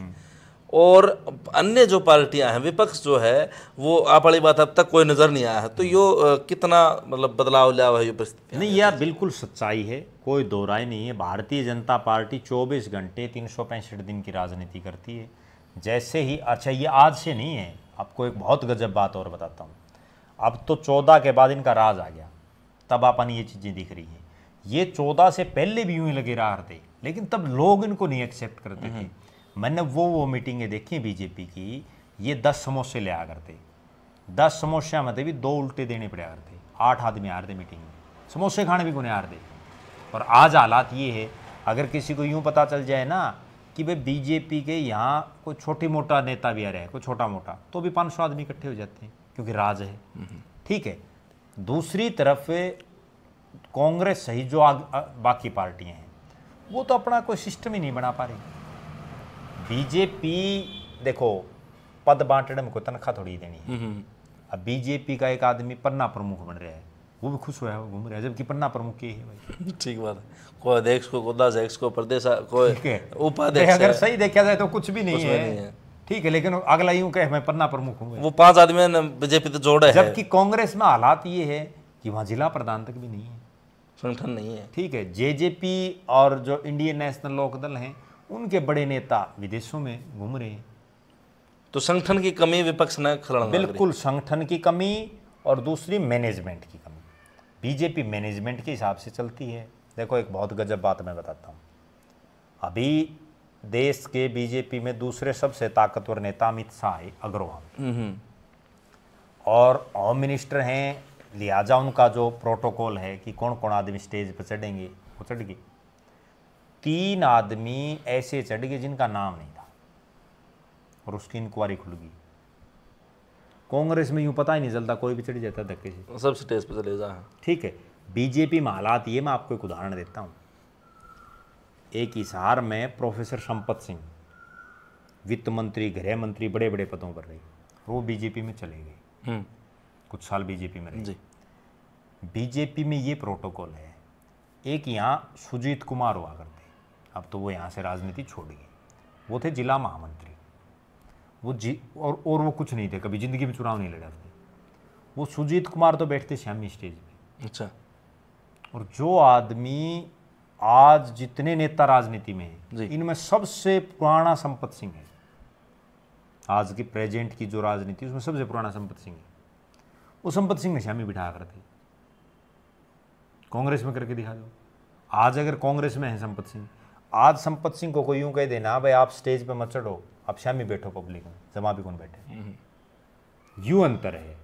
और अन्य जो पार्टियां हैं, विपक्ष जो है, वो आप वाली बात अब तक कोई नजर नहीं आया है। तो यो कितना मतलब बदलाव लिया हुआ है ये परिस्थिति? नहीं यार, बिल्कुल सच्चाई है, कोई दो राय नहीं है। भारतीय जनता पार्टी 24 घंटे 365 दिन की राजनीति करती है। जैसे ही, अच्छा ये आज से नहीं है, आपको एक बहुत गजब बात और बताता हूँ। अब तो 14 के बाद इनका राज आ गया, तब अपन ये चीज़ें दिख रही हैं। ये 14 से पहले भी यूं ही लगे रहा थे, लेकिन तब लोग इनको नहीं एक्सेप्ट करते थे। मैंने वो मीटिंगें देखी बीजेपी की, ये 10 समोसे ले आ करते, 10 समोसे में भी 2 उल्टे देने पड़ा करते, 8 आदमी हार दे मीटिंग में, समोसे खाने भी कोने हार दे। और आज हालात ये है, अगर किसी को यूं पता चल जाए ना कि भाई बीजेपी के यहाँ कोई छोटी मोटा नेता भी आ रहा है, कोई छोटा मोटा, तो भी 500 आदमी इकट्ठे हो जाते हैं, क्योंकि राज है, ठीक है। दूसरी तरफ कांग्रेस सही जो बाकी पार्टियां हैं, वो तो अपना कोई सिस्टम ही नहीं बना पा रही। बीजेपी देखो, पद बांटने में कोई तनख्वाह थोड़ी देनी है। अब बीजेपी का एक आदमी पन्ना प्रमुख बन रहा है, वो भी खुश हुआ है, घूम रहा है, जबकि पन्ना प्रमुख ये है भाई। ठीक बात है, कोई अध्यक्ष को, कोषाध्यक्ष को, प्रदेश कोई उपाध्यक्ष, अगर सही देखा जाए तो कुछ भी नहीं है, ठीक है, लेकिन अगला यूं कहे मैं पन्ना प्रमुख हूँ, वो 5 आदमी ने बीजेपी तो जोड़ा है। जबकि कांग्रेस में हालात ये है कि वहाँ जिला प्रधान तक भी नहीं है, संगठन नहीं है, ठीक है। जेजेपी और जो इंडियन नेशनल लोकदल हैं, उनके बड़े नेता विदेशों में घूम रहे हैं। तो संगठन की कमी विपक्ष ने खिलाड़ी, बिल्कुल संगठन की कमी, और दूसरी मैनेजमेंट की कमी। बीजेपी मैनेजमेंट के हिसाब से चलती है। देखो, एक बहुत गजब बात मैं बताता हूँ। अभी देश के बीजेपी में दूसरे सबसे ताकतवर नेता अमित शाह है, अग्रवाल, और होम मिनिस्टर हैं, लिहाजा उनका जो प्रोटोकॉल है कि कौन कौन आदमी स्टेज पर चढ़ेंगे, वो चढ़ गए। 3 आदमी ऐसे चढ़ गए जिनका नाम नहीं था, और उसकी इंक्वायरी खुल गई। कांग्रेस में यूं पता ही नहीं चलता, कोई भी चढ़ जाता धक्के से, सब स्टेज पर चले जा, ठीक है। बीजेपी में हालात ये, मैं आपको एक उदाहरण देता हूं। एक हिसार में प्रोफेसर संपत सिंह, वित्त मंत्री, गृह मंत्री, बड़े बड़े पदों पर रहे, वो बीजेपी में चले गए, कुछ साल बीजेपी में रहे। बीजेपी में ये प्रोटोकॉल है। एक यहाँ सुजीत कुमार हुआ करते, अब तो वो यहाँ से राजनीति छोड़ गए, वो थे जिला महामंत्री, वो और वो कुछ नहीं थे, कभी जिंदगी में चुनाव नहीं लड़ा थे। वो सुजीत कुमार तो बैठते श्यामी स्टेज पे। अच्छा। और जो आदमी आज जितने नेता राजनीति में है, इनमें सबसे पुराना संपत सिंह है। आज की प्रेजेंट की जो राजनीति, उसमें सबसे पुराना संपत सिंह है। वो संपत सिंह ने श्यामी बिठाया करते, कांग्रेस में करके दिखा दो। आज अगर कांग्रेस में है संपत सिंह, आज संपत सिंह को कोई यूं कह देना, भाई आप स्टेज पे मत चढ़ो, आप श्यामी बैठो पब्लिक में, जमा भी कौन बैठे, यूं अंतर है।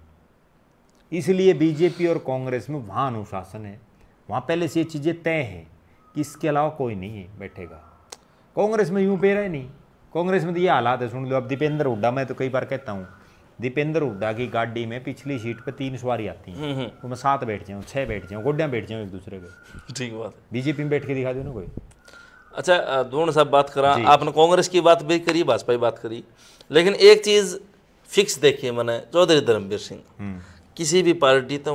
इसलिए बीजेपी और कांग्रेस में वहाँ अनुशासन है, वहाँ पहले से ये चीज़ें तय हैं कि इसके अलावा कोई नहीं है बैठेगा। कांग्रेस में यूँ पेरा ही नहीं, कांग्रेस में तो ये हालात है, सुन लो। अब दीपेंद्र हुड्डा, मैं तो कई बार कहता हूँ, दीपेंद्र हुड्डा की गाड़ी में पिछली सीट पे 3 सवारी आती हैं, तो मैं 7 बैठ जाऊँ, 6 बैठ जाऊँ, गोड्या बैठ जाऊँ एक दूसरे पे। ठीक बात है। बीजेपी में बैठ के दिखा दो ना कोई। अच्छा दोनों साहब बात करा, आपने कांग्रेस की बात भी करी, भाजपा की बात करी, लेकिन एक चीज़ फिक्स देखिए मैंने, चौधरी धर्मवीर सिंह किसी भी पार्टी तो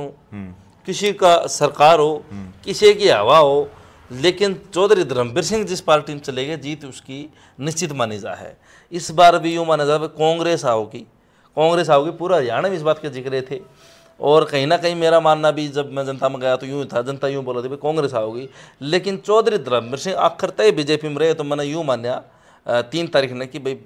किसी का सरकार हो, किसी की हवा हो, लेकिन चौधरी धर्मवीर सिंह जिस पार्टी में चले गए, जीत उसकी निश्चित मानी जा है। इस बार भी यूँ माना जा कांग्रेस आओगी, कांग्रेस आओगी। पूरा हरियाणा में इस बात के जिक्र थे, और कहीं ना कहीं मेरा मानना भी, जब मैं जनता में गया तो यूँ था, जनता यूँ बोला थी भाई कांग्रेस आओगी, लेकिन चौधरी धर्मवीर सिंह आखिर तय बीजेपी में रहे। तो मैंने यूँ माना 3 तारीख ने कि भाई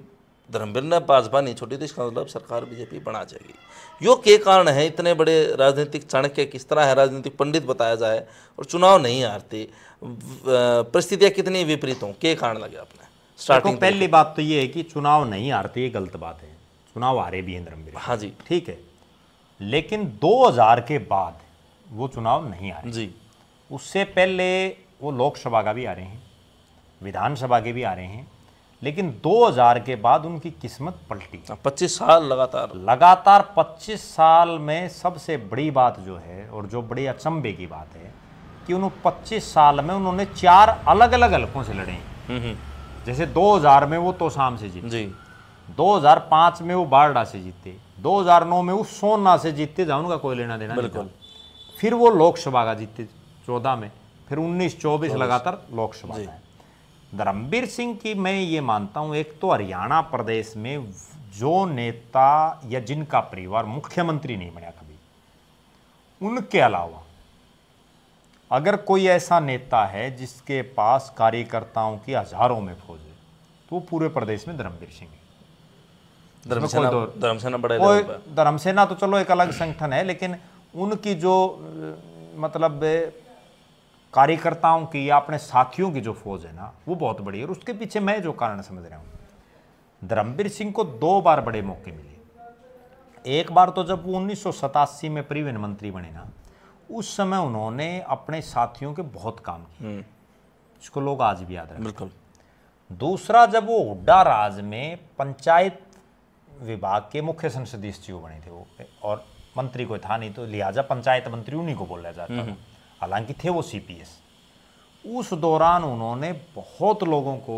धर्मवीर ने भाजपा नहीं छोड़ी, तो इसका मतलब सरकार बीजेपी बना जाएगी। यो के कारण है, इतने बड़े राजनीतिक चाणक्य किस तरह है, राजनीतिक पंडित बताया जाए और चुनाव नहीं हारते, परिस्थितियाँ कितनी विपरीत हों, के कारण लगे आपने स्टार्टिंग? पहली बात तो ये है कि चुनाव नहीं हारते, ये गलत बात है। चुनाव हारे भी हैं धर्मवीर। हाँ जी, ठीक है, लेकिन 2000 के बाद वो चुनाव नहीं आए जी। उससे पहले वो लोकसभा का भी आ रहे हैं, विधानसभा के भी आ रहे हैं, लेकिन 2000 के बाद उनकी किस्मत पलटी। 25 साल लगातार 25 साल में सबसे बड़ी बात जो है, और जो बड़ी अचंभे की बात है, कि उन 25 साल में उन्होंने 4 अलग अलग हलकों से लड़े हैं। जैसे 2000 में वो तोशाम से जीते जी, 2005 में वो बारडा से जीते, 2009 में वो सोना से जीते, जहाँ उनका कोई लेना देना नहीं। फिर वो लोकसभा का जीते 14 में, फिर 19-24 लगातार लोकसभा का। धर्मवीर सिंह की मैं ये मानता हूँ, एक तो हरियाणा प्रदेश में जो नेता या जिनका परिवार मुख्यमंत्री नहीं बना कभी, उनके अलावा अगर कोई ऐसा नेता है जिसके पास कार्यकर्ताओं की हजारों में फौज है, तो पूरे प्रदेश में धर्मवीर सिंह है। धर्मसेना तो चलो एक अलग संगठन है, लेकिन उनकी जो मतलब कार्यकर्ताओं की या अपने साथियों की जो फौज है ना, वो बहुत बड़ी है। और उसके पीछे मैं जो कारण समझ रहा हूँ, धर्मवीर सिंह को 2 बार बड़े मौके मिले। एक बार तो जब वो 1987 में परिवहन मंत्री बने ना, उस समय उन्होंने अपने साथियों के बहुत काम किए, इसको लोग आज भी याद रखते हैं। बिल्कुल। दूसरा, जब वो हुड्डा राज में पंचायत विभाग के मुख्य संसदीय सचिव बने थे वो, और मंत्री कोई था नहीं, तो लिहाजा पंचायत मंत्री उन्हीं को बोला जाता था, हालांकि थे वो CPS। उस दौरान उन्होंने बहुत लोगों को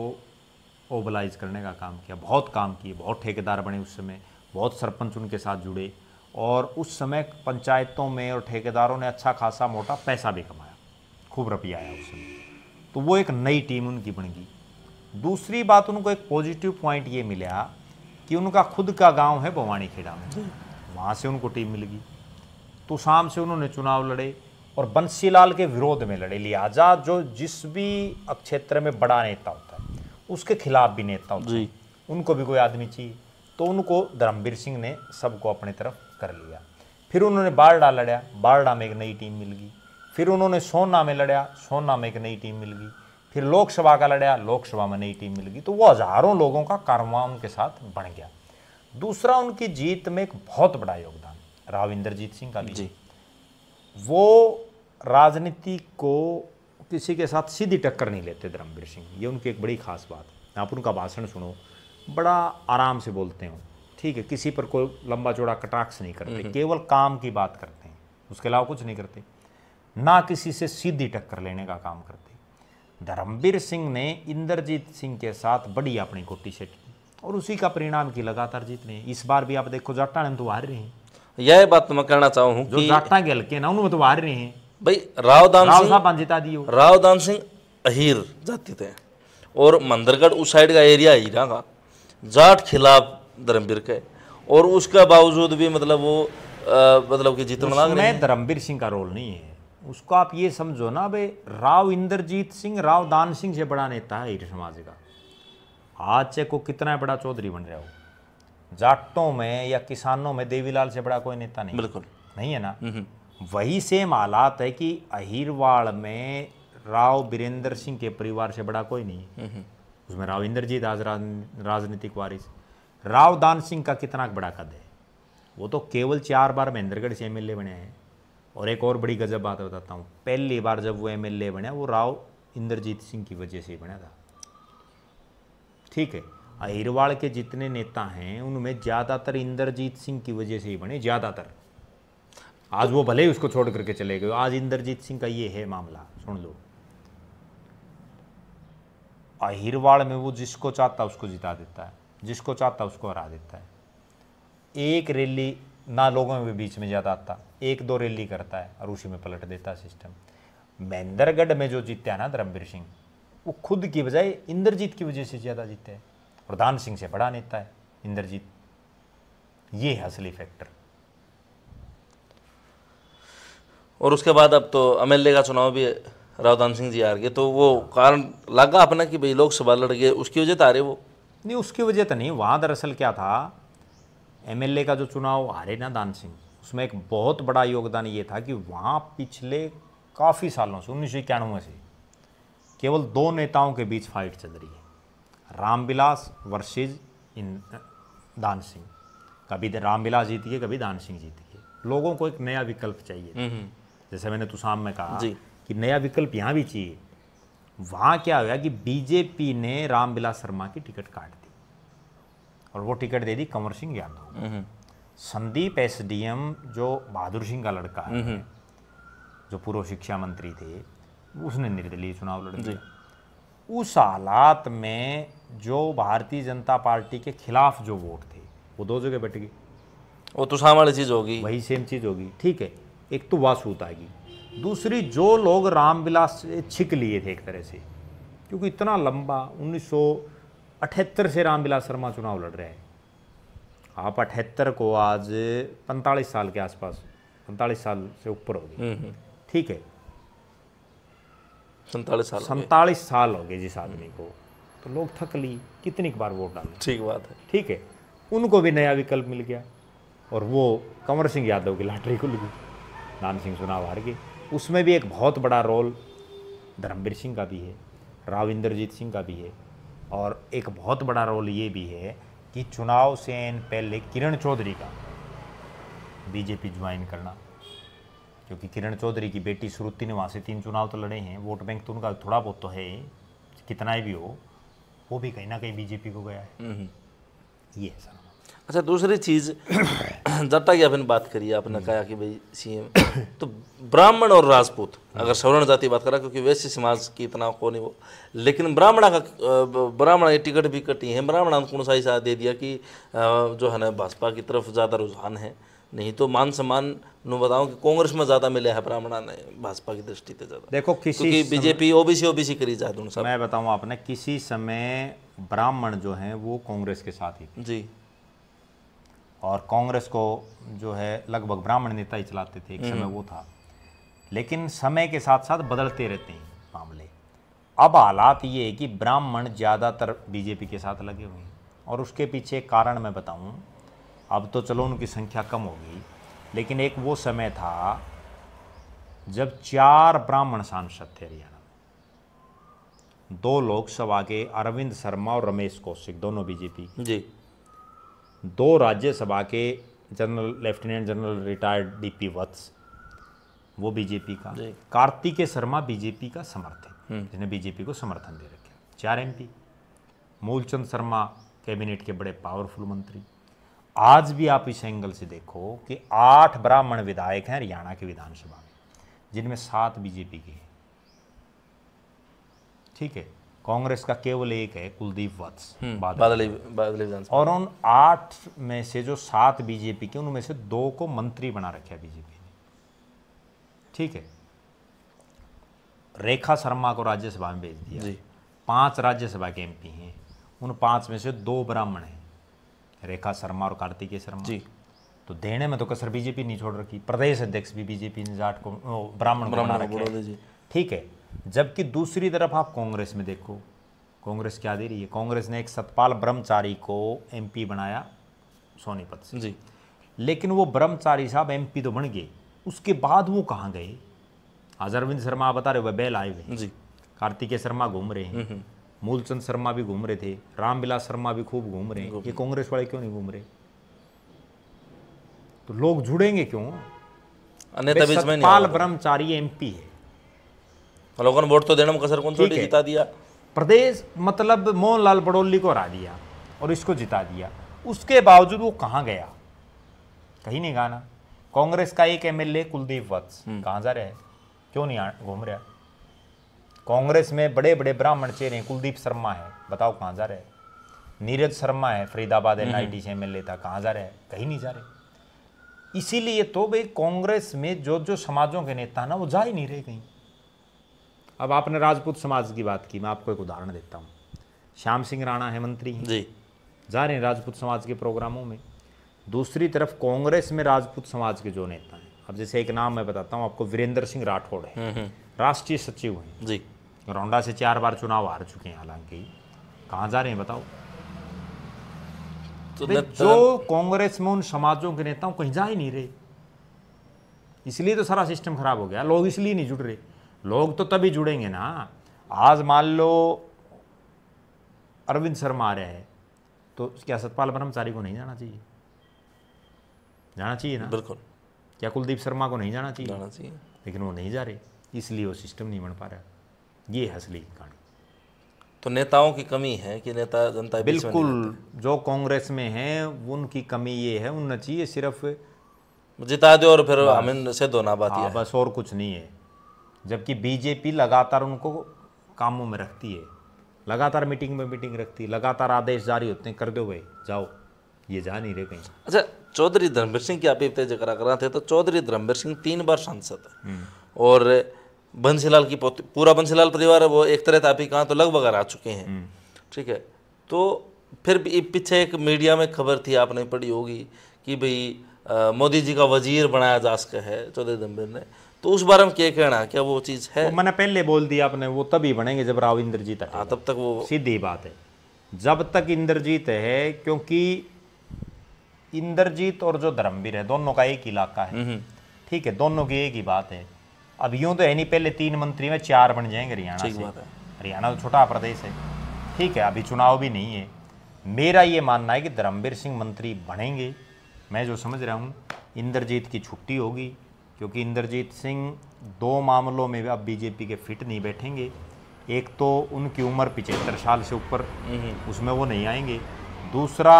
मोबिलाइज करने का काम किया, बहुत काम किए, बहुत ठेकेदार बने उस समय, बहुत सरपंच उनके साथ जुड़े, और उस समय पंचायतों में और ठेकेदारों ने अच्छा खासा मोटा पैसा भी कमाया, खूब रुपया आया उस समय। तो वो एक नई टीम उनकी बन गई। दूसरी बात, उनको एक पॉजिटिव पॉइंट ये मिला कि उनका खुद का गांव है भवानी खेड़ा में, वहाँ से उनको टीम मिल गई। तो शाम से उन्होंने चुनाव लड़े और बंसीलाल के विरोध में लड़े। लिहाजा जो जिस भी क्षेत्र में बड़ा नेता होता है उसके खिलाफ भी नेता होता है, उनको भी कोई आदमी चाहिए, तो उनको धर्मवीर सिंह ने सबको अपनी तरफ कर लिया। फिर उन्होंने बारडा लड़ा, बारडा में एक नई टीम मिल गई। फिर उन्होंने सोना में लड़ा, सोना में एक नई टीम मिल गई। फिर लोकसभा का लड़ा, लोकसभा में नई टीम मिल गई। तो वो हजारों लोगों का कारवां उनके साथ बन गया। दूसरा, उनकी जीत में एक बहुत बड़ा योगदान राव इंद्रजीत सिंह का भी जी। वो राजनीति को किसी के साथ सीधी टक्कर नहीं लेते धर्मवीर सिंह, ये उनकी एक बड़ी खास बात है। आप उनका भाषण सुनो, बड़ा आराम से बोलते हो, ठीक है, किसी पर कोई लंबा चौड़ा कटाक्ष नहीं करते, केवल काम की बात करते हैं, उसके अलावा कुछ नहीं करते, ना किसी से सीधी टक्कर लेने का काम करते। धर्मवीर सिंह ने इंद्रजीत सिंह के साथ बड़ी अपनी कोटी सेट की, और उसी का परिणाम की लगातार जीत रहे हैं। इस बार भी आप देखो, जाटा ने तो हार रहे हैं। यह बात मैं कहना चाहूँ जो जाटा के हल्के ना, उनमें तो हार रहे हैं भाई। राव दान सिंह अहीर जाति थे, और मंदरगढ़ उस साइड का एरिया हीरा का, जाट खिलाफ धर्मवीर के, और उसका बावजूद भी मतलब वो मतलब कि जीतना में धर्मवीर सिंह का रोल नहीं है। उसको आप ये समझो ना भाई, राव इंद्रजीत सिंह राव दान सिंह से बड़ा नेता है हीर समाज का। आज से को कितना बड़ा चौधरी बन रहा हो, जाटों में या किसानों में देवीलाल से बड़ा कोई नेता नहीं, बिल्कुल नहीं है ना। वही सेम हालात है कि अहीरवाड़ में राव बीरेंद्र सिंह के परिवार से बड़ा कोई नहीं, उसमें राव इंद्रजीत आज राजनीतिक वारिस। राव दान सिंह का कितना बड़ा कद है, वो तो केवल 4 बार महेंद्रगढ़ से एमएलए बने हैं। और एक और बड़ी गजब बात बताता हूँ, पहली बार जब वो एमएलए बने वो राव इंद्रजीत सिंह की वजह से ही बना था। ठीक है, अहिरवाड़ के जितने नेता हैं उनमें ज़्यादातर इंद्रजीत सिंह की वजह से ही बने, ज़्यादातर। आज वो भले ही उसको छोड़ करके चले गए, आज इंद्रजीत सिंह का ये है मामला, सुन लो। अहिरवाड़ में वो जिसको चाहता उसको जिता देता है, जिसको चाहता उसको हरा देता है। एक रैली ना लोगों के बीच में ज़्यादा आता, 1-2 रैली करता है और उसी में पलट देता है सिस्टम। महेंद्रगढ़ में जो जीता ना धर्मवीर सिंह, वो खुद की बजाय इंद्रजीत की वजह से ज़्यादा जीते हैं। और दान सिंह से बड़ा नेता है इंद्रजीत, ये है असली फैक्टर। और उसके बाद अब तो एमएलए का चुनाव भी राव दान सिंह जी हार गए, तो वो कारण लगा अपना कि भाई लोकसभा लड़ गए, उसकी वजह तो हारे वो? नहीं, उसकी वजह तो नहीं। वहाँ दरअसल क्या था, एमएलए का जो चुनाव हारे ना दान सिंह, उसमें एक बहुत बड़ा योगदान ये था कि वहाँ पिछले काफ़ी सालों से 1991 से केवल 2 नेताओं के बीच फाइट चल रही है, रामविलास वर्सेज दान सिंह। कभी रामविलास जीत गए, कभी दान सिंह जीत गए। लोगों को एक नया विकल्प चाहिए, जैसे मैंने तुसाम में कहा कि नया विकल्प यहाँ भी चाहिए। वहाँ क्या हुआ कि बीजेपी ने रामविलास शर्मा की टिकट काट दी और वो टिकट दे दी कंवर सिंह यादव। संदीप एसडीएम जो बहादुर सिंह का लड़का है, जो पूर्व शिक्षा मंत्री थे, उसने निर्दलीय चुनाव लड़े। उस हालात में जो भारतीय जनता पार्टी के खिलाफ जो वोट थे वो 2 जगह बट गई। वो तो सामान्य चीज़ होगी, वही सेम चीज़ होगी। ठीक है, एक तो वासूत आएगी, दूसरी जो लोग रामविलास से छिक लिए थे एक तरह से, क्योंकि इतना लंबा 1978 से रामविलास शर्मा चुनाव लड़ रहे हैं। आप 78 को आज 45 साल के आसपास, 45 साल से ऊपर हो गए। ठीक है, 47 साल हो गए जिस आदमी को, तो लोग थक ली, कितनी बार वोट डाले। ठीक बात है। ठीक है, उनको भी नया विकल्प मिल गया और वो कंवर सिंह यादव की लॉटरी खुल गई, दान सिंह चुनाव हार गए। उसमें भी एक बहुत बड़ा रोल धर्मवीर सिंह का भी है, राव इंद्रजीत सिंह का भी है, और एक बहुत बड़ा रोल ये भी है कि चुनाव से पहले किरण चौधरी का बीजेपी ज्वाइन करना, क्योंकि किरण चौधरी की बेटी श्रुति ने वहाँ से 3 चुनाव तो लड़े हैं, वोट बैंक तो उनका थोड़ा बहुत तो है, कितना ही भी हो, वो भी कहीं ना कहीं बीजेपी को गया है। ये है सर। अच्छा, दूसरी चीज़ जट्टा की आपने बात करी, आपने कहा कि भाई सीएम तो ब्राह्मण और राजपूत, अगर सवर्ण जाति बात करा, क्योंकि वैसे समाज की इतना को नहीं वो, लेकिन ब्राह्मण टिकट भी कटी है, ब्राह्मण को कौन सा हिस्सा दे दिया कि जो है ना भाजपा की तरफ ज़्यादा रुझान है। नहीं तो मान सम्मान नु बताऊं कि कांग्रेस में ज़्यादा मिले है ब्राह्मणा ने भाजपा की दृष्टि से ज़्यादा। देखो, किसी बीजेपी ओबीसी करी जाए दोनों सब। मैं बताऊँ आपने, किसी समय ब्राह्मण जो हैं वो कांग्रेस के साथ ही जी, और कांग्रेस को जो है लगभग ब्राह्मण नेता ही चलाते थे, एक समय वो था। लेकिन समय के साथ साथ बदलते रहते हैं मामले। अब हालात ये है कि ब्राह्मण ज़्यादातर बीजेपी के साथ लगे हुए हैं, और उसके पीछे कारण मैं बताऊं, अब तो चलो उनकी संख्या कम हो गई, लेकिन एक वो समय था जब 4 ब्राह्मण सांसद थे हरियाणा में। 2 लोकसभा के अरविंद शर्मा और रमेश कौशिक, दोनों बीजेपी जी। 2 राज्यसभा के general, lieutenant general retired DP Vats, वो बीजेपी का। कार्तिकेय शर्मा बीजेपी का समर्थक, जिन्हें बीजेपी को समर्थन दे रखे। 4 एमपी। मूलचंद शर्मा कैबिनेट के बड़े पावरफुल मंत्री। आज भी आप इस एंगल से देखो कि 8 ब्राह्मण विधायक हैं हरियाणा की विधानसभा में, जिनमें 7 बीजेपी के हैं। ठीक है, कांग्रेस का केवल एक है कुलदीप वत्स, बादली विधानसभा। और उन 8 में से जो 7 बीजेपी के, उनमें से 2 को मंत्री बना रखा है बीजेपी ने। ठीक है, रेखा शर्मा को राज्यसभा में भेज दिया। 5 राज्यसभा के एमपी हैं, उन 5 में से 2 ब्राह्मण हैं, रेखा शर्मा और कार्तिकेय शर्मा जी। तो देने में तो कसर बीजेपी नहीं छोड़ रखी। प्रदेश अध्यक्ष भी बीजेपी ने जाट को, ब्राह्मण को बना रखा है। ठीक है, जबकि दूसरी तरफ आप कांग्रेस में देखो, कांग्रेस क्या दे रही है। कांग्रेस ने एक सतपाल ब्रह्मचारी को एमपी बनाया सोनीपत से जी, लेकिन वो ब्रह्मचारी साहब एमपी तो बन गए, उसके बाद वो कहाँ गए। आज अरविंद शर्मा बता रहे, वह बेल आए हुए जी, कार्तिकेय शर्मा घूम रहे हैं, मूलचंद शर्मा भी घूम रहे थे, रामविलास शर्मा भी खूब घूम रहे हैं। ये कांग्रेस वाले क्यों नहीं घूम रहे? तो लोग जुड़ेंगे क्यों? अन्यथा बीच में नहीं सतपाल होगा। ब्रह्मचारी एमपी है, लोगों ने वोट तो देने में कसर कौन छोड़ी, ठीक है। जिता दिया। प्रदेश मतलब मोहनलाल बड़ौली को हरा दिया और इसको जिता दिया, उसके बावजूद वो कहाँ गया? कहीं नहीं गया ना। कांग्रेस का एक एमएलए कुलदीप वत्स कहाँ जा रहा है? क्यों नहीं घूम रहा? कांग्रेस में बड़े बड़े ब्राह्मण चेहरे हैं, कुलदीप शर्मा है, बताओ कहाँ जा रहे हैं? नीरज शर्मा है, फरीदाबाद एनआईटी से एमएलए था, कहाँ जा रहे हैं? कहीं नहीं जा रहे। इसीलिए तो भाई कांग्रेस में जो जो समाजों के नेता ना वो जा ही नहीं रहे कहीं। अब आपने राजपूत समाज की बात की, मैं आपको एक उदाहरण देता हूँ। श्याम सिंह राणा है, मंत्री हैं, जी जा रहे हैं राजपूत समाज के प्रोग्रामों में। दूसरी तरफ कांग्रेस में राजपूत समाज के जो नेता हैं, अब जैसे एक नाम मैं बताता हूँ आपको, वीरेंद्र सिंह राठौड़ है, राष्ट्रीय सचिव हैं जी। रौंडा से 4 बार चुनाव हार चुके हैं, हालांकि कहाँ जा रहे हैं बताओ? तो जो कांग्रेस में उन समाजों के नेताओं कहीं जा ही नहीं रहे, इसलिए तो सारा सिस्टम खराब हो गया। लोग इसलिए नहीं जुड़ रहे, लोग तो तभी जुड़ेंगे ना। आज मान लो अरविंद शर्मा आ रहा है, तो क्या सतपाल ब्रह्मचारी को नहीं जाना चाहिए? जाना चाहिए ना। बिल्कुल क्या कुलदीप शर्मा को नहीं जाना चाहिए? जाना चाहिए। लेकिन वो नहीं जा रहे, इसलिए वो सिस्टम नहीं बन पा रहा। ये है असली कहानी। तो नेताओं की कमी है कि नेता जनता के बीच में नहीं बिल्कुल, जो कांग्रेस में हैं उनकी कमी ये है, उनना चाहिए सिर्फ रहते। जिता दो और फिर हमें से दो ना बात हाँ, ये है। बस और कुछ नहीं है। जबकि बीजेपी लगातार उनको कामों में रखती है, लगातार मीटिंग में मीटिंग रखती है, लगातार आदेश जारी होते हैं, कर दो भाई जाओ, ये जा नहीं रहे कहीं। अच्छा, चौधरी धर्मवीर सिंह की आप इतने जिक्र कर रहे थे, तो चौधरी धर्मवीर सिंह 3 बार सांसद है और बंसीलाल की पूरा बंसीलाल परिवार है वो एक तरह से आप ही कहाँ तो लगभग आ चुके हैं, ठीक है। तो फिर भी पीछे एक मीडिया में खबर थी, आपने पढ़ी होगी कि भाई मोदी जी का वजीर बनाया जा सका है चौधरी धर्मवीर ने, तो उस बारे में क्या कहना है? क्या वो चीज़ है? वो मैंने पहले बोल दिया आपने, वो तभी बनेंगे जब राव इंद्रजीत हटेगा। हाँ, तब तक वो सीधी बात है, जब तक इंद्रजीत है, क्योंकि इंद्रजीत और जो धर्मवीर है दोनों का एक इलाका है, ठीक है, दोनों की एक ही बात है। अब यूं तो है नहीं, पहले 3 मंत्री में 4 बन जाएंगे हरियाणा ठीक से। बात है। हरियाणा तो छोटा प्रदेश है, ठीक है, अभी चुनाव भी नहीं है। मेरा ये मानना है कि धर्मवीर सिंह मंत्री बनेंगे। मैं जो समझ रहा हूँ इंद्रजीत की छुट्टी होगी, क्योंकि इंद्रजीत सिंह 2 मामलों में अब बीजेपी के फिट नहीं बैठेंगे। एक तो उनकी उम्र 75 साल से ऊपर, उसमें वो नहीं आएंगे। दूसरा,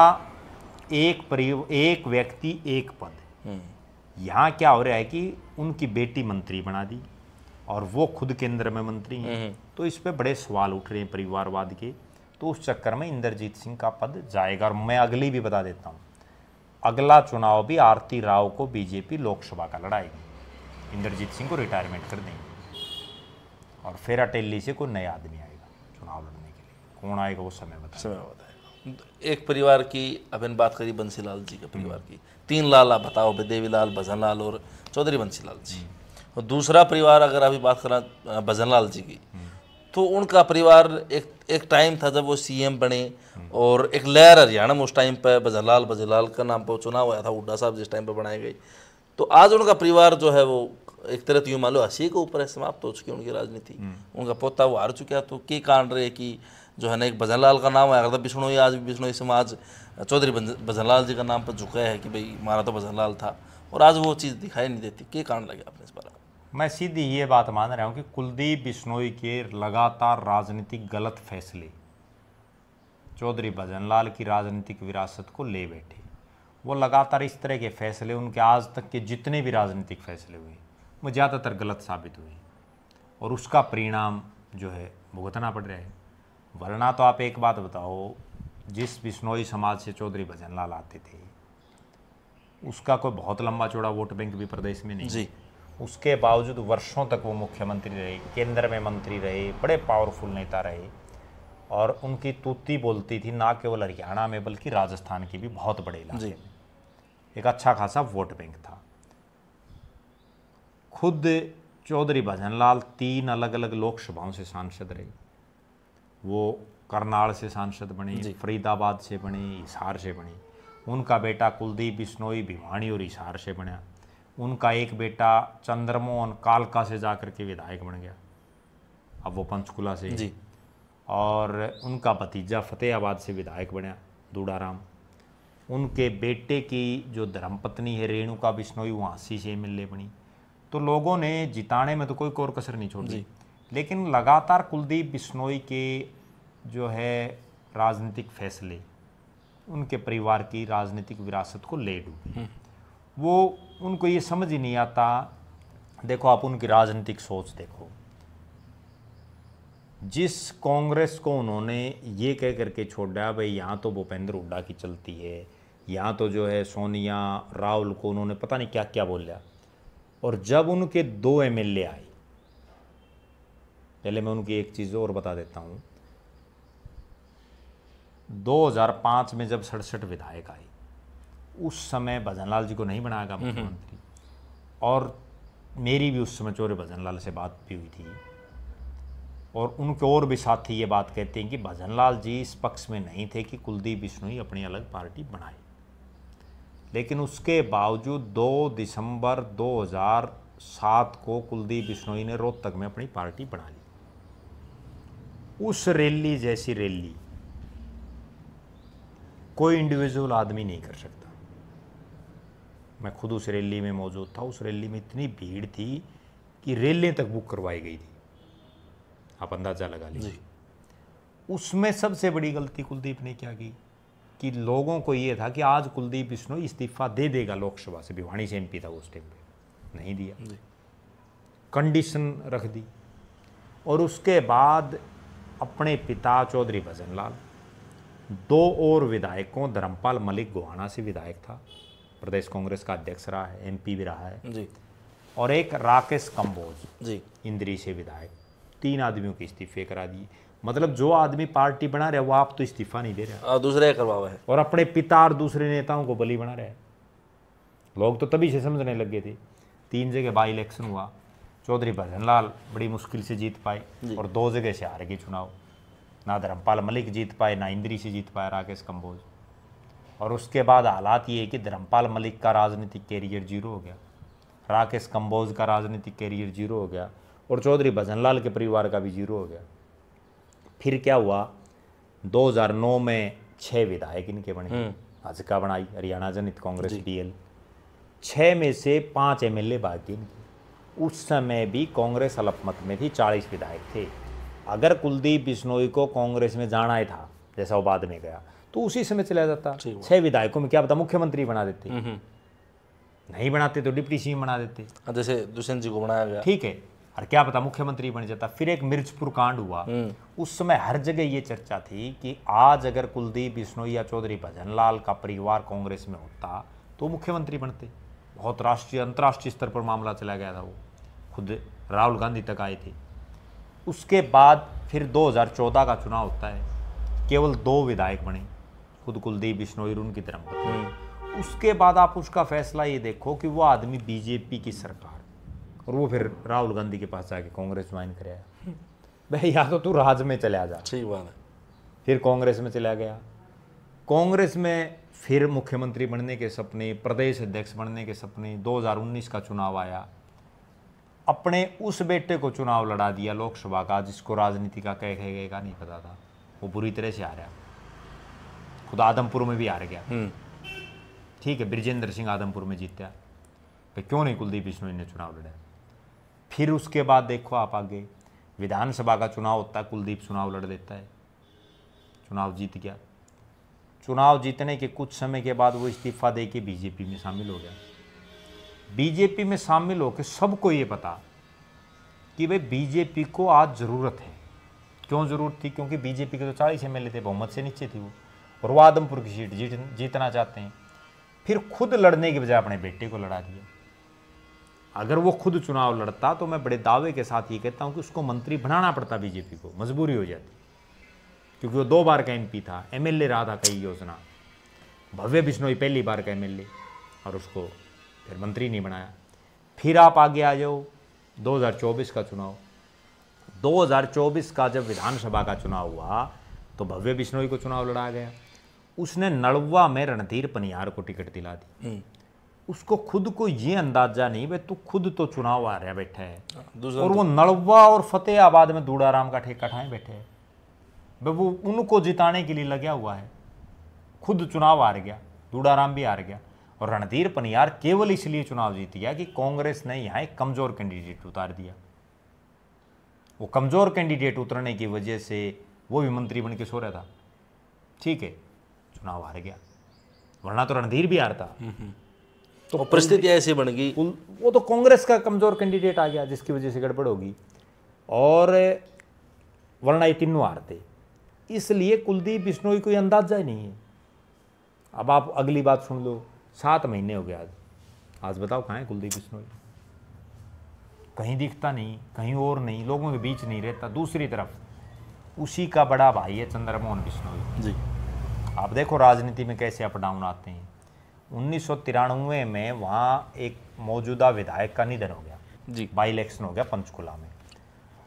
एक व्यक्ति एक पद। यहाँ क्या हो रहा है कि उनकी बेटी मंत्री बना दी और वो खुद केंद्र में मंत्री हैं, तो इस पे बड़े सवाल उठ रहे हैं परिवारवाद के। तो उस चक्कर में इंद्रजीत सिंह का पद जाएगा। और मैं अगली भी बता देता हूँ, अगला चुनाव भी आरती राव को बीजेपी लोकसभा का लड़ाएगी, इंद्रजीत सिंह को रिटायरमेंट कर देंगे और फिर अटेली से कोई नया आदमी आएगा चुनाव लड़ने के लिए। कौन आएगा वो समय बताएगा। एक परिवार की अपन बात करी, बंसीलाल जी के परिवार की, 3 लाल आप बताओ, देवीलाल, भजनलाल और चौधरी बंसीलाल जी। और दूसरा परिवार अगर अभी बात करें भजनलाल जी की, तो उनका परिवार एक टाइम था जब वो सीएम बने और एक लहर हरियाणा में उस टाइम पर भजनलाल का नाम पर चुनाव हुआ था, हुड्डा साहब जिस टाइम पर बनाए गए। तो आज उनका परिवार जो है वो एक तरह तो यूँ मान लो हंसी के ऊपर है, समाप्त हो चुकी है उनकी राजनीति। उनका पोता वो हार चुका। तो के कारण रहे कि जो है ना, एक भजनलाल का नाम आया था बिश्नोई, आज भी बिश्नोई समाज चौधरी भजनलाल जी का नाम पर झुका है कि भाई हमारा तो भजनलाल था, और आज वो चीज़ दिखाई नहीं देती। क्या कारण लगे आपने इस बारे में? मैं सीधी ये बात मान रहा हूँ कि कुलदीप बिश्नोई के लगातार राजनीतिक गलत फैसले चौधरी भजनलाल की राजनीतिक विरासत को ले बैठे। वो लगातार इस तरह के फैसले, उनके आज तक के जितने भी राजनीतिक फैसले हुए वो ज़्यादातर गलत साबित हुए और उसका परिणाम जो है भुगतना पड़ रहा है। वरना तो आप एक बात बताओ, जिस बिश्नोई समाज से चौधरी भजनलाल आते थे उसका कोई बहुत लंबा चौड़ा वोट बैंक भी प्रदेश में नहीं जी। उसके बावजूद वर्षों तक वो मुख्यमंत्री रहे, केंद्र में मंत्री रहे, बड़े पावरफुल नेता रहे और उनकी तूती बोलती थी ना केवल हरियाणा में बल्कि राजस्थान की भी बहुत बड़े इलाके में। एक अच्छा खासा वोट बैंक था। खुद चौधरी भजनलाल 3 अलग अलग लोकसभाओं से सांसद रहे। वो करनाल से सांसद बने, फरीदाबाद से बने, हिसार से बने। उनका बेटा कुलदीप बिश्नोई भिवानी और हिसार से बना। उनका एक बेटा चंद्रमोहन कालका से जाकर के विधायक बन गया, अब वो पंचकुला से जी। और उनका भतीजा फतेहाबाद से विधायक बना, दूडाराम। उनके बेटे की जो धर्मपत्नी है रेणुका बिश्नोई वो हाँसी से एमएलए बनी। तो लोगों ने जिताने में तो कोई और कसर नहीं छोड़ी, लेकिन लगातार कुलदीप बिश्नोई के जो है राजनीतिक फैसले उनके परिवार की राजनीतिक विरासत को ले डूबे। वो उनको ये समझ ही नहीं आता। देखो आप उनकी राजनीतिक सोच देखो, जिस कांग्रेस को उन्होंने ये कह करके छोड़ा भाई यहाँ तो भूपेंद्र हुड्डा की चलती है, यहाँ तो जो है सोनिया राहुल को उन्होंने पता नहीं क्या क्या बोला, और जब उनके 2 एमएलए आए, पहले मैं उनकी एक चीज़ और बता देता हूँ। 2005 में जब 67 विधायक आए, उस समय भजनलाल जी को नहीं बनाया गया मुख्यमंत्री, और मेरी भी उस समय चौधरी भजनलाल से बात भी हुई थी, और उनके और भी साथी ये बात कहते हैं कि भजनलाल जी इस पक्ष में नहीं थे कि कुलदीप बिश्नोई अपनी अलग पार्टी बनाए। लेकिन उसके बावजूद 2 दिसंबर 2007 को कुलदीप बिश्नोई ने रोहतक में अपनी पार्टी बना ली। उस रैली जैसी रैली कोई इंडिविजुअल आदमी नहीं कर सकता। मैं खुद उस रैली में मौजूद था। उस रैली में इतनी भीड़ थी कि रैली तक बुक करवाई गई थी, आप अंदाजा लगा लीजिए। उसमें सबसे बड़ी गलती कुलदीप ने क्या की कि लोगों को ये था कि आज कुलदीप बिश्नोई इस्तीफा दे देगा लोकसभा से, भिवानी से एमपी था उस टाइम पे, नहीं दिया, कंडीशन रख दी। और उसके बाद अपने पिता चौधरी भजनलाल, 2 और विधायकों, धर्मपाल मलिक गोहाना से विधायक था, प्रदेश कांग्रेस का अध्यक्ष रहा है, एमपी भी रहा है जी, और एक राकेश कंबोज जी, इंद्री से विधायक, 3 आदमियों के इस्तीफे करा दिए। मतलब जो आदमी पार्टी बना रहे वो आप तो इस्तीफा नहीं दे रहे, दूसरे करवावा है, और अपने पिता और दूसरे नेताओं को बली बना रहे हैं। लोग तो तभी से समझने लग गए थे। 3 जगह बाई इलेक्शन हुआ, चौधरी भजनलाल बड़ी मुश्किल से जीत पाए और 2 जगह से हार गए चुनाव। ना धर्मपाल मलिक जीत पाए, ना इंद्री से जीत पाया राकेश कंबोज। और उसके बाद हालात ये है कि धर्मपाल मलिक का राजनीतिक कैरियर 0 हो गया, राकेश कंबोज का राजनीतिक कैरियर 0 हो गया, और चौधरी भजनलाल के परिवार का भी 0 हो गया। फिर क्या हुआ, 2009 में 6 विधायक इनके बने, हजका बनाई हरियाणा जनहित कांग्रेस PL, 6 में से 5 एमएलए बाकी इनके। उस समय भी कांग्रेस अल्पमत में थी, 40 विधायक थे। अगर कुलदीप बिश्नोई को कांग्रेस में जाना ही था, जैसा वो बाद में गया, तो उसी समय चला जाता। 6 विधायकों में क्या पता मुख्यमंत्री बना देते, नहीं बनाते तो डिप्टी CM बना देते, जैसे दुष्यंत जी को बनाया गया, ठीक है, और क्या पता मुख्यमंत्री बन जाता। फिर एक मिर्चपुर कांड हुआ, उस समय हर जगह ये चर्चा थी कि आज अगर कुलदीप बिश्नोई या चौधरी भजनलाल का परिवार कांग्रेस में होता तो मुख्यमंत्री बनते। बहुत राष्ट्रीय अंतर्राष्ट्रीय स्तर पर मामला चला गया था, वो खुद राहुल गांधी तक आए थे। उसके बाद फिर 2014 का चुनाव होता है, केवल 2 विधायक बने, खुद कुलदीप बिश्नोई और उनकी धर्मपत्नी। उसके बाद आप उसका फैसला ये देखो कि वो आदमी बीजेपी की सरकार, और वो फिर राहुल गांधी के पास जाके कांग्रेस ज्वाइन कराया। भाई या तो तू राज में चला जा, ठीक बात है। फिर कांग्रेस में चला गया, कांग्रेस में फिर मुख्यमंत्री बनने के सपने, प्रदेश अध्यक्ष बनने के सपने। 2019 का चुनाव आया, अपने उस बेटे को चुनाव लड़ा दिया लोकसभा का, जिसको राजनीति का कह कहेगा नहीं पता था, वो बुरी तरह से हारा, खुद आदमपुर में भी हार गया। ठीक है, ब्रिजेंद्र सिंह आदमपुर में जीता, तो क्यों नहीं कुलदीप बिश्नोई ने चुनाव लड़ा। फिर उसके बाद देखो आप आगे, विधानसभा का चुनाव होता है, कुलदीप चुनाव लड़ देता है, चुनाव जीत गया। चुनाव जीतने के कुछ समय के बाद वो इस्तीफा दे के बीजेपी में शामिल हो गया। बीजेपी में शामिल होकर सबको ये पता कि भाई बीजेपी को आज ज़रूरत है। क्यों ज़रूरत थी? क्योंकि बीजेपी के तो 40 एमएलए थे, बहुमत से नीचे थी वो, और वो आदमपुर की सीट जीतना चाहते हैं। फिर खुद लड़ने के बजाय अपने बेटे को लड़ा दिया। अगर वो खुद चुनाव लड़ता तो मैं बड़े दावे के साथ ये कहता हूँ कि उसको मंत्री बनाना पड़ता, बीजेपी को मजबूरी हो जाती, क्योंकि वो 2 बार का एमपी था, एमएलए रहा था कई योजना। भव्य बिश्नोई पहली बार का एमएलए, और उसको फिर मंत्री नहीं बनाया। फिर आप आगे आ जाओ 2024 का चुनाव। 2024 का जब विधानसभा का चुनाव हुआ तो भव्य बिश्नोई को चुनाव लड़ा गया। उसने नलवा में रणधीर पनियार को टिकट दिला दी। उसको खुद को ये अंदाजा नहीं, भाई तू खुद तो चुनाव आ रहा बैठा है, और वो नलवा और फतेहाबाद में दूड़ाराम का ठेका ठाए बैठे हैं, भाई वो उनको जिताने के लिए लगा हुआ है, खुद चुनाव हार गया दूडाराम भी हार गया। और रणधीर पनियार केवल इसलिए चुनाव जीत गया कि कांग्रेस ने यहाँ एक कमजोर कैंडिडेट उतार दिया। वो कमजोर कैंडिडेट उतरने की वजह से वो भी मंत्री बन के सो रहा था, ठीक है, चुनाव हार गया, वरना तो रणधीर भी हारता। तो परिस्थिति ऐसी बन गई, वो तो कांग्रेस का कमजोर कैंडिडेट आ गया जिसकी वजह से गड़बड़ होगी, और वरना ये तीनों हारते। इसलिए कुलदीप बिश्नोई कोई अंदाजा ही नहीं है। अब आप अगली बात सुन लो, 7 महीने हो गए आज बताओ कहाँ है कुलदीप बिश्नोई? कहीं दिखता नहीं, कहीं और नहीं, लोगों के बीच नहीं रहता। दूसरी तरफ उसी का बड़ा भाई है चंद्रमोहन बिश्नोई जी। आप देखो राजनीति में कैसे अप डाउन आते हैं। 1993 में वहाँ एक मौजूदा विधायक का निधन हो गया जी, बाई इलेक्शन हो गया पंचकुला में।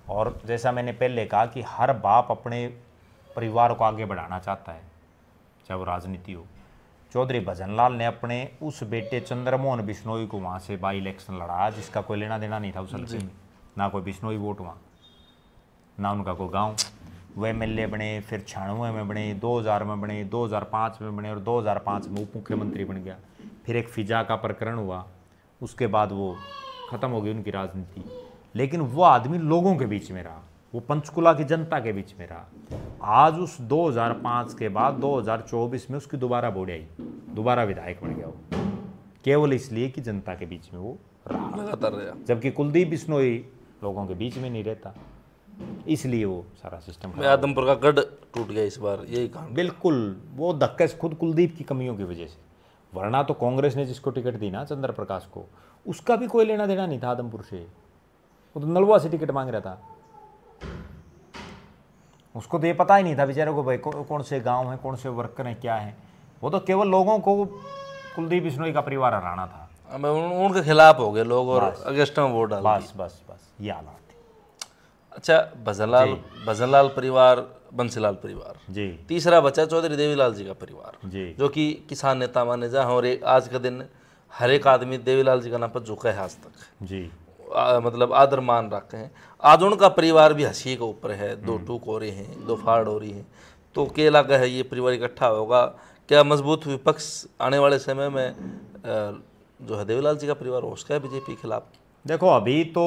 और जैसा मैंने पहले कहा कि हर बाप अपने परिवार को आगे बढ़ाना चाहता है, चाहे वो राजनीति हो। चौधरी भजनलाल ने अपने उस बेटे चंद्रमोहन बिश्नोई को वहाँ से बाई इलेक्शन लड़ाया, जिसका कोई लेना देना नहीं था उस हल्के में, ना कोई बिश्नोई वोट वहाँ, ना उनका कोई गांव। वो एमएलए बने, फिर 96 में बने, 2000 में बने, 2005 में बने, और 2005 में उप मुख्यमंत्री बन गया। फिर एक फिजा का प्रकरण हुआ, उसके बाद वो ख़त्म हो गई उनकी राजनीति। लेकिन वो आदमी लोगों के बीच में रहा, वो पंचकुला की जनता के बीच में रहा। आज उस 2005 के बाद 2024 में उसकी दोबारा बोर्ड आई, दोबारा विधायक बन गया वो, केवल इसलिए कि जनता के बीच में वो रहा, लगातार रहा। जबकि कुलदीप बिश्नोई लोगों के बीच में नहीं रहता, इसलिए वो सारा सिस्टम आदमपुर का गढ़ टूट गया इस बार, यही कहानी। बिल्कुल वो धक्के से खुद कुलदीप की कमियों की वजह से। वरना तो कांग्रेस ने जिसको टिकट दी ना चंद्र प्रकाश को, उसका भी कोई लेना देना नहीं था आदमपुर से, वो तो नलवा से टिकट मांग रहा था। उसको तो ये पता ही नहीं था बेचारे को भाई कौन से गांव है, कौन से वर्कर हैं, क्या है। वो तो केवल लोगों को कुलदीप बिश्नोई का परिवार हराना था। अब उनके खिलाफ हो गए लोग और अगेंस्ट में वोट डाल दिए। बस बस बस ये हालात थे। अच्छा, भजनलाल परिवार, बंसीलाल परिवार जी, तीसरा बचा चौधरी देवीलाल जी का परिवार जी, जो कि किसान नेता माने जा, और आज के दिन हर एक आदमी देवीलाल जी का नाम पर झुका है आज तक जी, मतलब आदर मान रखे हैं। आज उनका परिवार भी हंसी के ऊपर है, 2 टूक हो रहे हैं, 2 फाड़ हो रही हैं। तो क्या लगा है ये परिवार इकट्ठा होगा? क्या मजबूत विपक्ष आने वाले समय में जो है देवीलाल जी का परिवार हो उसका है बीजेपी के खिलाफ? देखो अभी तो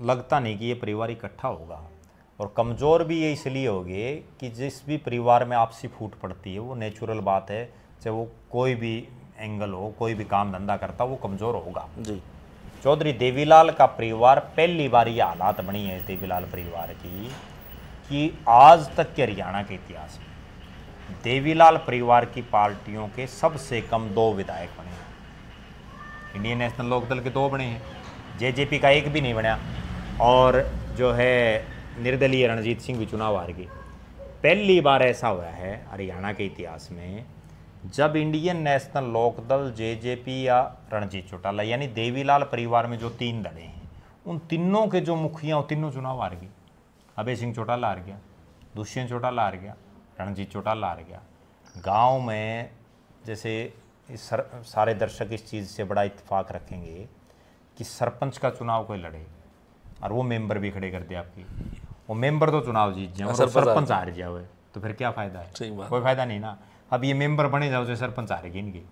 लगता नहीं कि ये परिवार इकट्ठा होगा, और कमज़ोर भी ये इसलिए होगे कि जिस भी परिवार में आपसी फूट पड़ती है वो नेचुरल बात है, चाहे वो कोई भी एंगल हो, कोई भी काम धंधा करता वो कमज़ोर होगा जी। चौधरी देवीलाल का परिवार, पहली बार ये हालात बनी है इस देवीलाल परिवार की कि आज तक के हरियाणा के इतिहास में देवीलाल परिवार की पार्टियों के सबसे कम 2 विधायक बने हैं। इंडियन नेशनल लोकदल के 2 बने हैं, जेजेपी का 1 भी नहीं बना, और जो है निर्दलीय रणजीत सिंह भी चुनाव हार गए। पहली बार ऐसा हुआ है हरियाणा के इतिहास में जब इंडियन नेशनल लोकदल, जेजेपी या रणजीत चौटाला, यानी देवीलाल परिवार में जो 3 दलें हैं, उन तीनों के जो मुखिया वो तीनों चुनाव हार गए। अभय सिंह चौटाला हार गया, दुष्यंत चौटाला हार गया, रणजीत चौटाला हार गया। गांव में जैसे सारे दर्शक इस चीज़ से बड़ा इत्तेफाक रखेंगे कि सरपंच का चुनाव कोई लड़े और वो मेंबर भी खड़े कर दे आपकी, वो मेंबर तो चुनाव जीत जाए और सरपंच हार जाए, तो फिर क्या फ़ायदा है? कोई फ़ायदा नहीं ना। अब ये मेंबर बने जाओ जो सरपंच हारेगी इनकी।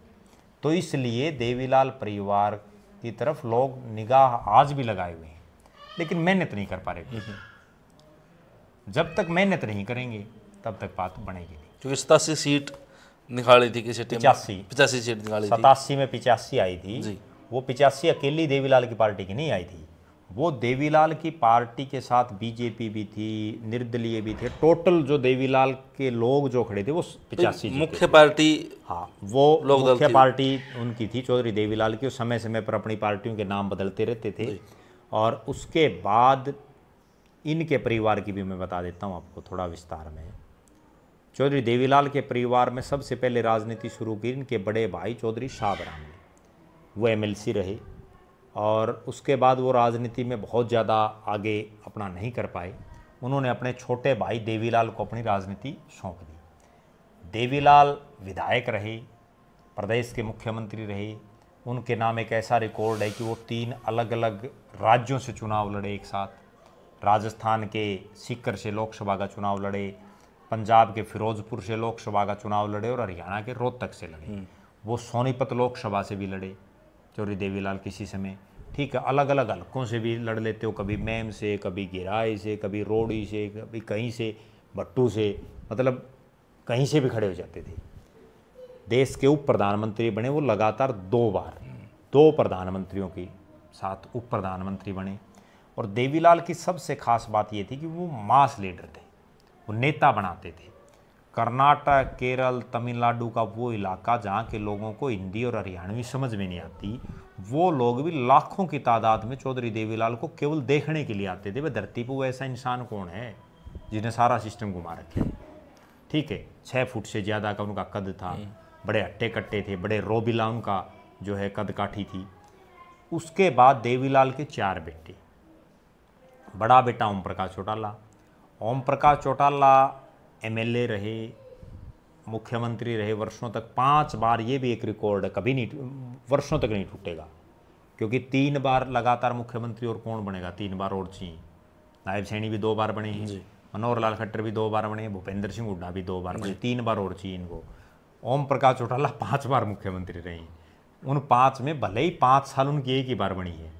तो इसलिए देवीलाल परिवार की तरफ लोग निगाह आज भी लगाए हुए हैं, लेकिन मेहनत नहीं कर पा रहे। जब तक मेहनत नहीं करेंगे तब तक बात बनेगी नहीं। क्योंकि 87 सीट निकाली थी किसी टीम, 85 सीट निकाली थी। 87 में 85 आई थी जी। वो 85 अकेली देवीलाल की पार्टी की नहीं आई थी, वो देवीलाल की पार्टी के साथ बीजेपी भी थी, निर्दलीय भी थे। टोटल जो देवीलाल के लोग जो खड़े थे वो 85 मुख्य पार्टी, हाँ वो मुख्य पार्टी उनकी थी चौधरी देवीलाल की। समय समय पर अपनी पार्टियों के नाम बदलते रहते थे। और उसके बाद इनके परिवार की भी मैं बता देता हूँ आपको थोड़ा विस्तार में। चौधरी देवीलाल के परिवार में सबसे पहले राजनीति शुरू की इनके बड़े भाई चौधरी शाहबराम ने, वो एमएलसी रहे, और उसके बाद वो राजनीति में बहुत ज़्यादा आगे अपना नहीं कर पाए। उन्होंने अपने छोटे भाई देवीलाल को अपनी राजनीति सौंप दी। देवीलाल विधायक रहे, प्रदेश के मुख्यमंत्री रहे। उनके नाम एक ऐसा रिकॉर्ड है कि वो 3 अलग अलग राज्यों से चुनाव लड़े एक साथ। राजस्थान के सीकर से लोकसभा का चुनाव लड़े, पंजाब के फिरोजपुर से लोकसभा का चुनाव लड़े और हरियाणा के रोहतक से लड़े। वो सोनीपत लोकसभा से भी लड़े चौधरी देवीलाल किसी समय, ठीक है। अलग अलग हलकों से भी लड़ लेते हो, कभी मैम से, कभी गिराई से, कभी रोड़ी से, कभी कहीं से, भट्टू से, मतलब कहीं से भी खड़े हो जाते थे। देश के उप प्रधानमंत्री बने वो लगातार 2 बार, 2 प्रधानमंत्रियों के साथ उप प्रधानमंत्री बने। और देवीलाल की सबसे खास बात ये थी कि वो मास लीडर थे, वो नेता बनाते थे। कर्नाटक, केरल, तमिलनाडु का वो इलाका जहाँ के लोगों को हिंदी और हरियाणवी समझ में नहीं आती, वो लोग भी लाखों की तादाद में चौधरी देवीलाल को केवल देखने के लिए आते थे। वह धरती पर ऐसा इंसान कौन है जिन्हें सारा सिस्टम घुमा रखे, ठीक है। 6 फुट से ज़्यादा का उनका कद था, बड़े हट्टे कट्टे थे, बड़े रोबिला उनका जो है कद काठी थी। उसके बाद देवीलाल के 4 बेटे। बड़ा बेटा ओम प्रकाश चौटाला। ओम प्रकाश चौटाला एमएलए रहे, मुख्यमंत्री रहे वर्षों तक, 5 बार। ये भी एक रिकॉर्ड है, कभी नहीं, वर्षों तक नहीं टूटेगा, क्योंकि 3 बार लगातार मुख्यमंत्री और कौन बनेगा, 3 बार और चाहिए। नायब सैनी भी 2 बार बने हैं, मनोहर लाल खट्टर भी 2 बार बने, भूपेंद्र सिंह हुड्डा भी 2 बार बने, 3 बार और चाहिए इनको। ओम प्रकाश चौटाला 5 बार मुख्यमंत्री रहे। उन 5 में भले ही 5 साल उनकी एक ही बार बनी है,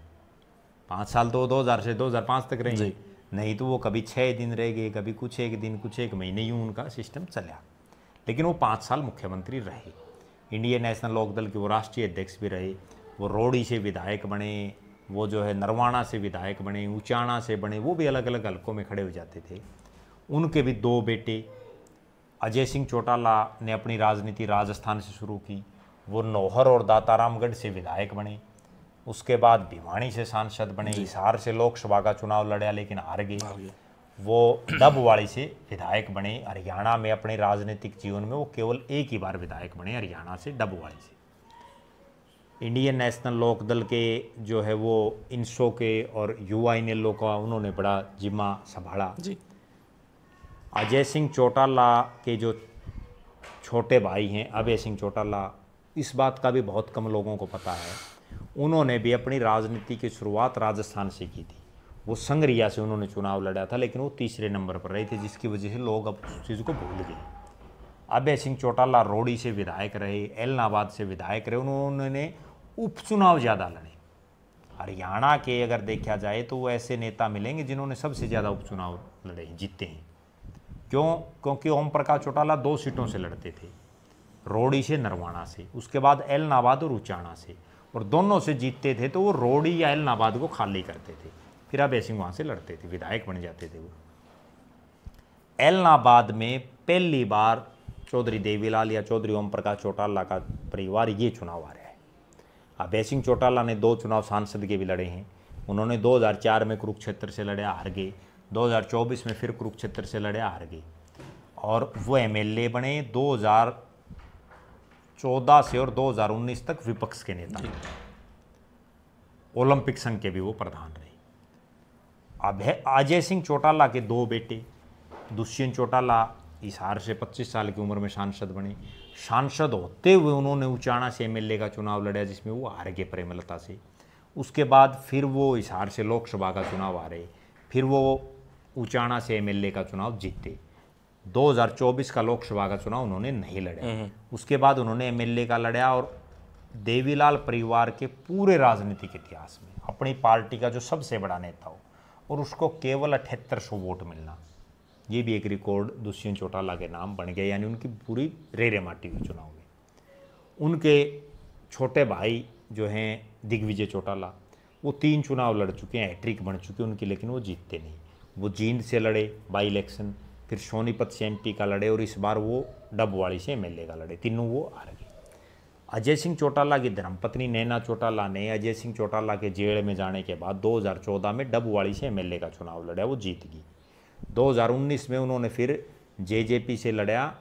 5 साल तो 2000 से 2005 तक रहे, नहीं तो वो कभी 6 दिन रह गए, कभी कुछ एक दिन, कुछ एक महीने, यूँ उनका सिस्टम चला। लेकिन वो 5 साल मुख्यमंत्री रहे। इंडियन नेशनल लोकदल के वो राष्ट्रीय अध्यक्ष भी रहे। वो रोड़ी से विधायक बने, वो जो है नरवाना से विधायक बने, उचाना से बने, वो भी अलग अलग हलकों में खड़े हो जाते थे। उनके भी 2 बेटे। अजय सिंह चौटाला ने अपनी राजनीति राजस्थान से शुरू की, वो नौहर और दातारामगढ़ से विधायक बने। उसके बाद भिवानी से सांसद बने, हिसार से लोकसभा का चुनाव लड़ा लेकिन हार गए। वो डबवाड़ी से विधायक बने। हरियाणा में अपने राजनीतिक जीवन में वो केवल एक ही बार विधायक बने, हरियाणा से, डबवाड़ी से। इंडियन नेशनल लोकदल के जो है वो इंसो के और युवा इनेलो का उन्होंने बड़ा जिम्मा संभाला जी। अजय सिंह चौटाला के जो छोटे भाई हैं अभय सिंह चौटाला, इस बात का भी बहुत कम लोगों को पता है, उन्होंने भी अपनी राजनीति की शुरुआत राजस्थान से की थी। वो संगरिया से उन्होंने चुनाव लड़ा था, लेकिन वो 3रे नंबर पर रहे थे, जिसकी वजह से लोग अब उस चीज़ को भूल गए। अभय सिंह चौटाला रोड़ी से विधायक रहे, एलनाबाद से विधायक रहे। उन्होंने उपचुनाव ज़्यादा लड़े। हरियाणा के अगर देखा जाए तो वो ऐसे नेता मिलेंगे जिन्होंने सबसे ज़्यादा उपचुनाव लड़े, जीते हैं। क्यों? क्योंकि ओम प्रकाश चौटाला 2 सीटों से लड़ते थे, रोड़ी से, नरवाना से, उसके बाद एलनाबाद और उचाना से, और दोनों से जीतते थे। तो वो रोड़ी या एलनाबाद को खाली करते थे, फिर अभय सिंह वहाँ से लड़ते थे, विधायक बन जाते थे वो। एलनाबाद में पहली बार चौधरी देवीलाल या चौधरी ओम प्रकाश चौटाला का परिवार ये चुनाव आ रहा है। अभय सिंह चौटाला ने 2 चुनाव सांसद के भी लड़े हैं। उन्होंने 2004 में कुरुक्षेत्र से लड़े, हार गए। 2024 में फिर कुरुक्षेत्र से लड़े, हार गए। और वो एमएलए बने 2014 से, और 2019 तक विपक्ष के नेता। ओलंपिक संघ के भी वो प्रधान रहे। अजय सिंह चौटाला के 2 बेटे, दुष्यंत चौटाला हिसार से 25 साल की उम्र में सांसद बने। सांसद होते हुए उन्होंने उचाना से एमएलए का चुनाव लड़ा, जिसमें वो हार गए प्रेमलता से। उसके बाद फिर वो हिसार से लोकसभा का चुनाव हारे, फिर वो उचाना से एमएलए का चुनाव जीते। 2024 का लोकसभा का चुनाव उन्होंने नहीं लड़ा। उसके बाद उन्होंने एमएलए का लड़ा, और देवीलाल परिवार के पूरे राजनीतिक इतिहास में अपनी पार्टी का जो सबसे बड़ा नेता हो, और उसको केवल 7800 वोट मिलना, ये भी एक रिकॉर्ड दुष्यंत चौटाला के नाम बन गया। यानी उनकी पूरी रेरे माटी हुई चुनाव में। उनके छोटे भाई जो हैं दिग्विजय चौटाला, वो 3 चुनाव लड़ चुके हैं, हैट्रिक बन चुके हैं उनकी, लेकिन वो जीतते नहीं। वो जींद से लड़े बाई इलेक्शन, फिर सोनीपत से एमपी का लड़े, और इस बार वो डबवाड़ी से एमएलए का लड़े, तीनों वो हार गए। अजय सिंह चौटाला की धर्मपत्नी नैना चौटाला ने अजय सिंह चौटाला के जेल में जाने के बाद 2014 में डबवाड़ी से एमएलए का चुनाव लड़ा, वो जीत गई। 2019 में उन्होंने फिर जेजेपी से लड़ा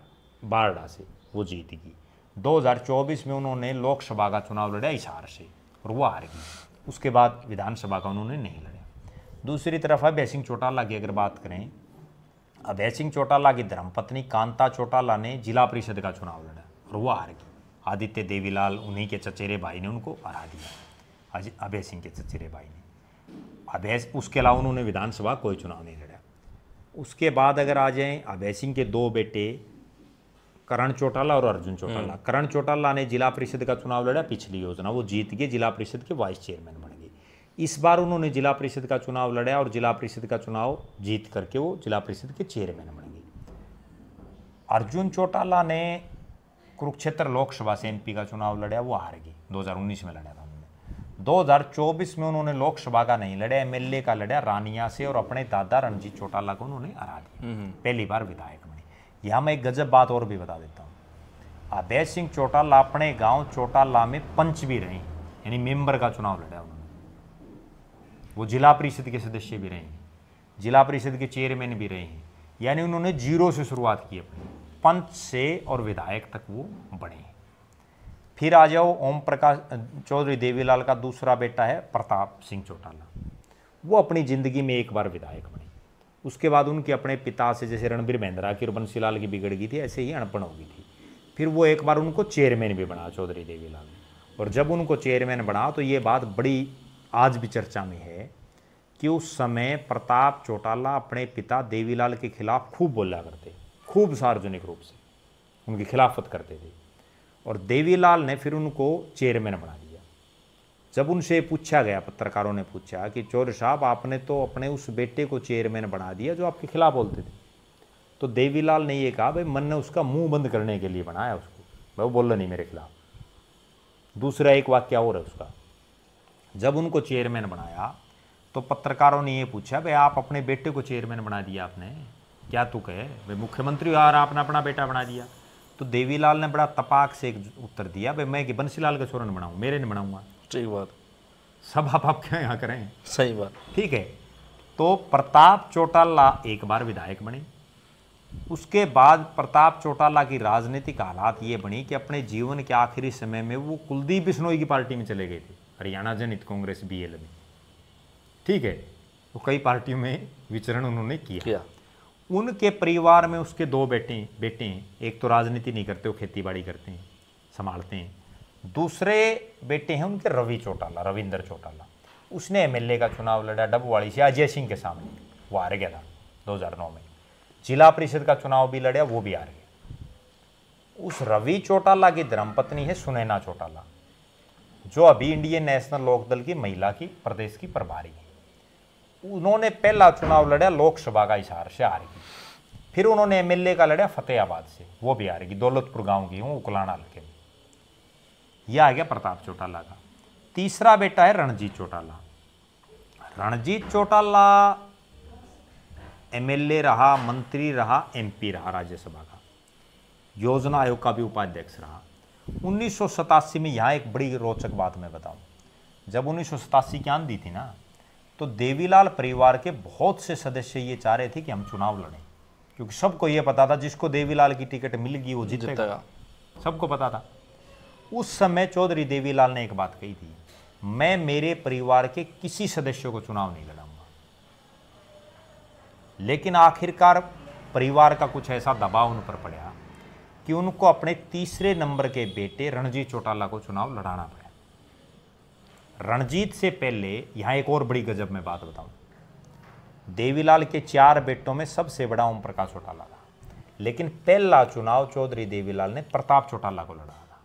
बारडा से, वो जीत गई। 2024 में उन्होंने लोकसभा का चुनाव लड़ा हिसार से, और वो हार गई। उसके बाद विधानसभा का उन्होंने नहीं लड़ा। दूसरी तरफ अभय सिंह चौटाला की अगर बात करें, अभय सिंह चौटाला की धर्मपत्नी कांता चौटाला ने जिला परिषद का चुनाव लड़ा, और वो हार गई। आदित्य देवीलाल, उन्हीं के चचेरे भाई ने उनको हरा दिया, अभय सिंह के चचेरे भाई ने। उसके अलावा उन्होंने विधानसभा कोई चुनाव नहीं लड़ा। उसके बाद अगर आ जाएं अभय सिंह के दो बेटे करण चौटाला और अर्जुन चौटाला। करण चौटाला ने जिला परिषद का चुनाव लड़ा पिछली योजना, वो जीत के जिला परिषद के वाइस चेयरमैन बन गए। इस बार उन्होंने जिला परिषद का चुनाव लड़ा और जिला परिषद का चुनाव जीत करके वो जिला परिषद के चेयरमैन बन गए। अर्जुन चौटाला ने कुरुक्षेत्र लोकसभा से एमपी का चुनाव लड़ा, वो हार गए, 2019 में लड़ा था उन्होंने। 2024 में उन्होंने लोकसभा का नहीं लड़ा, एमएलए का लड़ा रानिया से, और अपने दादा रणजीत चौटाला को उन्होंने हरा दिया, पहली बार विधायक बने। यहाँ मैं एक गजब बात और भी बता देता हूँ, अभय सिंह चौटाला अपने गांव चौटाला में पंच भी रहे, यानी मेंबर का चुनाव लड़ा उन्होंने। वो जिला परिषद के सदस्य भी रहे हैं, जिला परिषद के चेयरमैन भी रहे हैं, यानी उन्होंने जीरो से शुरुआत की अपनी, पंच से और विधायक तक वो बने। फिर आ जाओ ओम प्रकाश चौधरी देवीलाल का दूसरा बेटा है प्रताप सिंह चौटाला, वो अपनी ज़िंदगी में एक बार विधायक बने। उसके बाद उनके अपने पिता से, जैसे रणबीर महिंद्रा की और बंसीलाल की बिगड़ गई थी, ऐसे ही अनपढ़ हो गई थी। फिर वो एक बार उनको चेयरमैन भी बना चौधरी देवीलाल ने, और जब उनको चेयरमैन बना तो ये बात बड़ी आज भी चर्चा में है कि उस समय प्रताप चौटाला अपने पिता देवीलाल के खिलाफ खूब बोला करते, खूब सार्वजनिक रूप से उनकी खिलाफत करते थे, और देवीलाल ने फिर उनको चेयरमैन बना दिया। जब उनसे पूछा गया, पत्रकारों ने पूछा कि चौधरी साहब आपने तो अपने उस बेटे को चेयरमैन बना दिया जो आपके खिलाफ बोलते थे, तो देवीलाल ने ये कहा भाई मन ने उसका मुंह बंद करने के लिए बनाया उसको, भाई वो बोल नहीं मेरे खिलाफ। दूसरा एक वाक्य और है उसका, जब उनको चेयरमैन बनाया तो पत्रकारों ने ये पूछा भाई आप अपने बेटे को चेयरमैन बना दिया आपने, क्या तू कहे भाई मुख्यमंत्री और आपने अपना बेटा बना दिया। तो देवीलाल ने बड़ा तपाक से एक उत्तर दिया भाई मैं कि बंसीलाल का छोरन बनाऊँ, मेरे नहीं बनाऊंगा। ठीक बात, सब आप क्या यहाँ करें, सही बात, ठीक है। तो प्रताप चौटाला एक बार विधायक बने। उसके बाद प्रताप चौटाला की राजनीतिक हालात ये बनी कि अपने जीवन के आखिरी समय में वो कुलदीप बिश्नोई की पार्टी में चले गए थे, हरियाणा जनहित कांग्रेस बीएल में, ठीक है। तो कई पार्टियों में विचरण उन्होंने किया। उनके परिवार में उसके दो बेटे हैं, एक तो राजनीति नहीं करते, वो खेती बाड़ी करते हैं, संभालते हैं। दूसरे बेटे हैं उनके रवि चौटाला, रविंदर चौटाला, उसने एमएलए का चुनाव लड़ा डबवाड़ी से अजय सिंह के सामने, वो हार गया था 2009 में। जिला परिषद का चुनाव भी लड़ा, वो भी हार गया। उस रवि चौटाला की धर्मपत्नी है सुनैना चौटाला, जो अभी इंडियन नेशनल लोकदल की महिला की प्रदेश की प्रभारी है। उन्होंने पहला चुनाव लड़ा लोकसभा का हिसार से, हार गई। फिर उन्होंने एमएलए का लड़ा फतेहाबाद से, वो भी हार गई, दौलतपुर गांव की हूँ, उकलाना हल्के में। यह आ गया प्रताप चौटाला का। तीसरा बेटा है रणजीत चौटाला। रणजीत चौटाला एमएलए रहा, मंत्री रहा, एमपी रहा, राज्यसभा का, योजना आयोग का भी उपाध्यक्ष रहा। 1987 में यहाँ एक बड़ी रोचक बात मैं बताऊं, जब 1987 की आंधी थी ना, तो देवीलाल परिवार के बहुत से सदस्य ये चाह रहे थे कि हम चुनाव लड़ें, क्योंकि सबको ये पता था जिसको देवीलाल की टिकट मिल गई वो जीतेगा, सबको पता था। उस समय चौधरी देवीलाल ने एक बात कही थी, मैं मेरे परिवार के किसी सदस्य को चुनाव नहीं लड़ाऊंगा। लेकिन आखिरकार परिवार का कुछ ऐसा दबाव उन पर पड़ा कि उनको अपने तीसरे नंबर के बेटे रणजीत चौटाला को चुनाव लड़ाना पड़ा। रणजीत से पहले यहाँ एक और बड़ी गजब में बात बताऊं, देवीलाल के 4 बेटों में सबसे बड़ा ओम प्रकाश चौटाला था, लेकिन पहला चुनाव चौधरी देवीलाल ने प्रताप चौटाला को लड़ा था।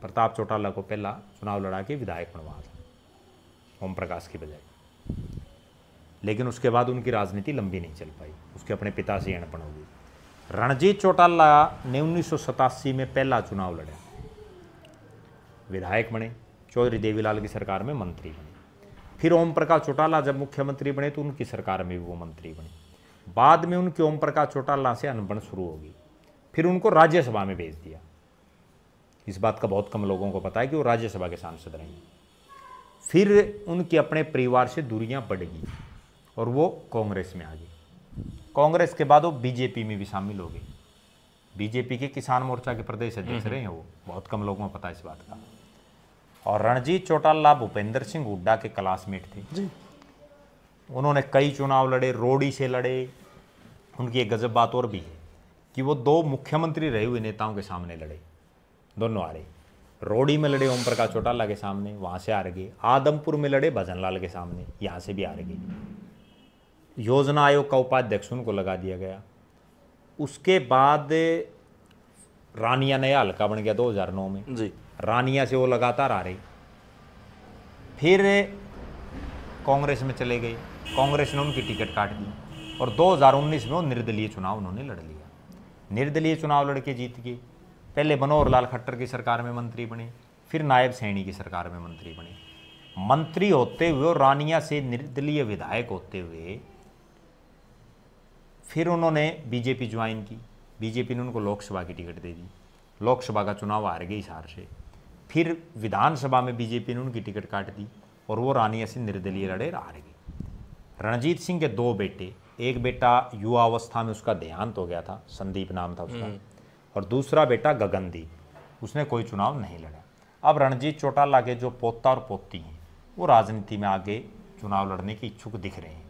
प्रताप चौटाला को पहला चुनाव लड़ा के विधायक बनवाया था ओम प्रकाश की बजाय। लेकिन उसके बाद उनकी राजनीति लंबी नहीं चल पाई, उसके अपने पिता से अनपढ़ हो गई। रणजीत चौटाला ने 1987 में पहला चुनाव लड़ा, विधायक बने, चौधरी देवीलाल की सरकार में मंत्री बने। फिर ओम प्रकाश चौटाला जब मुख्यमंत्री बने तो उनकी सरकार में भी वो मंत्री बने। बाद में उनकी ओम प्रकाश चौटाला से अनबन शुरू होगी, फिर उनको राज्यसभा में भेज दिया। इस बात का बहुत कम लोगों को पता है कि वो राज्यसभा के सांसद रहे। फिर उनके अपने परिवार से दूरियां बढ़ गई और वो कांग्रेस में आ गई। कांग्रेस के बाद वो बीजेपी में भी शामिल हो गए। बीजेपी के किसान मोर्चा के प्रदेश अध्यक्ष रहे हैं वो, बहुत कम लोगों को पता है इस बात का। और रणजीत चौटाला भूपेंद्र सिंह हुड्डा के क्लासमेट थे जी। उन्होंने कई चुनाव लड़े, रोडी से लड़े। उनकी एक गजब बात और भी है कि वो 2 मुख्यमंत्री रहे हुए नेताओं के सामने लड़े, दोनों हारे। रोडी में लड़े ओम प्रकाश चौटाला के सामने, वहाँ से हार गए। आदमपुर में लड़े भजन लाल के सामने, यहाँ से भी हार गए। योजना आयोग का उपाध्यक्ष उनको लगा दिया गया। उसके बाद रानिया नया हल्का बन गया 2009 में जी। रानिया से वो लगातार आ रही, फिर कांग्रेस में चले गए, कांग्रेस ने उनकी टिकट काट दी और 2019 में वो निर्दलीय चुनाव उन्होंने लड़ लिया। निर्दलीय चुनाव लड़के जीत गए। पहले मनोहर लाल खट्टर की सरकार में मंत्री बने, फिर नायब सैनी की सरकार में मंत्री बने। मंत्री होते हुए और रानिया से निर्दलीय विधायक होते हुए फिर उन्होंने बीजेपी ज्वाइन की। बीजेपी ने उनको लोकसभा की टिकट दे दी, लोकसभा का चुनाव हार गई हिसार से। फिर विधानसभा में बीजेपी ने उनकी टिकट काट दी और वो रानिया से निर्दलीय लड़े, हार गए। रणजीत सिंह के 2 बेटे, एक बेटा युवा अवस्था में उसका देहांत हो गया था, संदीप नाम था उसका, और दूसरा बेटा गगनदीप, उसने कोई चुनाव नहीं लड़ा। अब रणजीत चौटाला के जो पोता और पोती हैं वो राजनीति में आगे चुनाव लड़ने की इच्छुक दिख रहे हैं।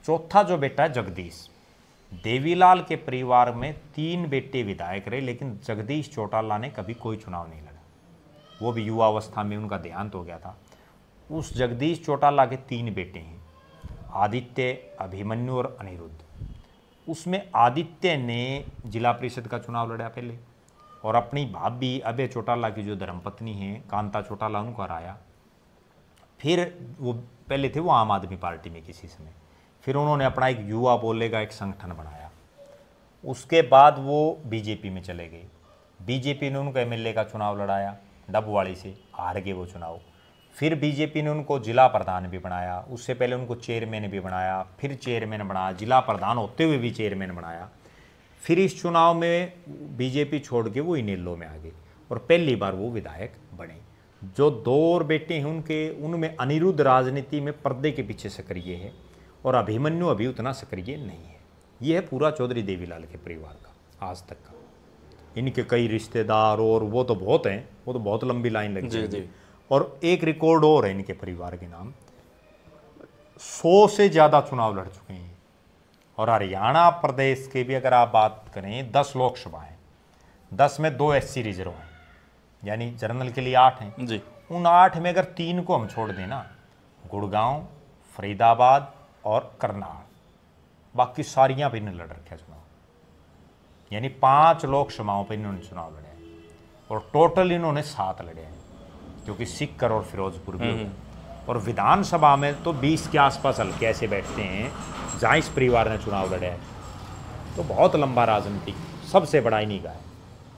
चौथा जो बेटा है जगदीश, देवीलाल के परिवार में 3 बेटे विधायक रहे, लेकिन जगदीश चौटाला ने कभी कोई चुनाव नहीं लड़ा। वो भी युवा अवस्था में उनका देहांत हो गया था। उस जगदीश चौटाला के 3 बेटे हैं, आदित्य, अभिमन्यु और अनिरुद्ध। उसमें आदित्य ने जिला परिषद का चुनाव लड़ा पहले और अपनी भाभी अभय चौटाला की जो धर्मपत्नी है कांता चौटाला, उनको हराया। फिर वो पहले थे वो आम आदमी पार्टी में किसी समय, फिर उन्होंने अपना एक युवा बोलेगा एक संगठन बनाया। उसके बाद वो बीजेपी में चले गए। बीजेपी ने उनको एमएलए का चुनाव लड़ाया, डबवाड़ी से हार गए वो चुनाव। फिर बीजेपी ने उनको जिला प्रधान भी बनाया, उससे पहले उनको चेयरमैन भी बनाया, फिर चेयरमैन बनाया, जिला प्रधान होते हुए भी चेयरमैन बनाया। फिर इस चुनाव में बीजेपी छोड़ के वो इनेलो में आ गए और पहली बार वो विधायक बने। जो 2 और बेटे हैं उनके, उनमें अनिरुद्ध राजनीति में पर्दे के पीछे सक्रिय है और अभिमन्यु अभी उतना सक्रिय नहीं है। ये है पूरा चौधरी देवीलाल के परिवार का आज तक का। इनके कई रिश्तेदार और वो तो बहुत हैं, वो तो बहुत लंबी लाइन लग जाएगी। और एक रिकॉर्ड और है इनके परिवार के नाम, 100 से ज़्यादा चुनाव लड़ चुके हैं। और हरियाणा प्रदेश के भी अगर आप बात करें 10 लोकसभा हैं, 10 में 2 SC रिजर्व हैं, यानी जनरल के लिए 8 हैं जी। उन 8 में अगर 3 को हम छोड़ दें ना, गुड़गांव, फरीदाबाद और करनाल, बाकी सारियां भी इन्होंने लड़ रखे चुनाव, यानी 5 लोकसभाओं पर इन्होंने चुनाव लड़े हैं और टोटल इन्होंने 7 लड़े हैं, क्योंकि सिक्कर और फिरोजपुर भी हो गए। और विधानसभा में तो 20 के आसपास हल्के ऐसे बैठते हैं जहाँ इस परिवार ने चुनाव लड़े हैं। तो बहुत लंबा राजनीतिक, सबसे बड़ा इन्हीं का है।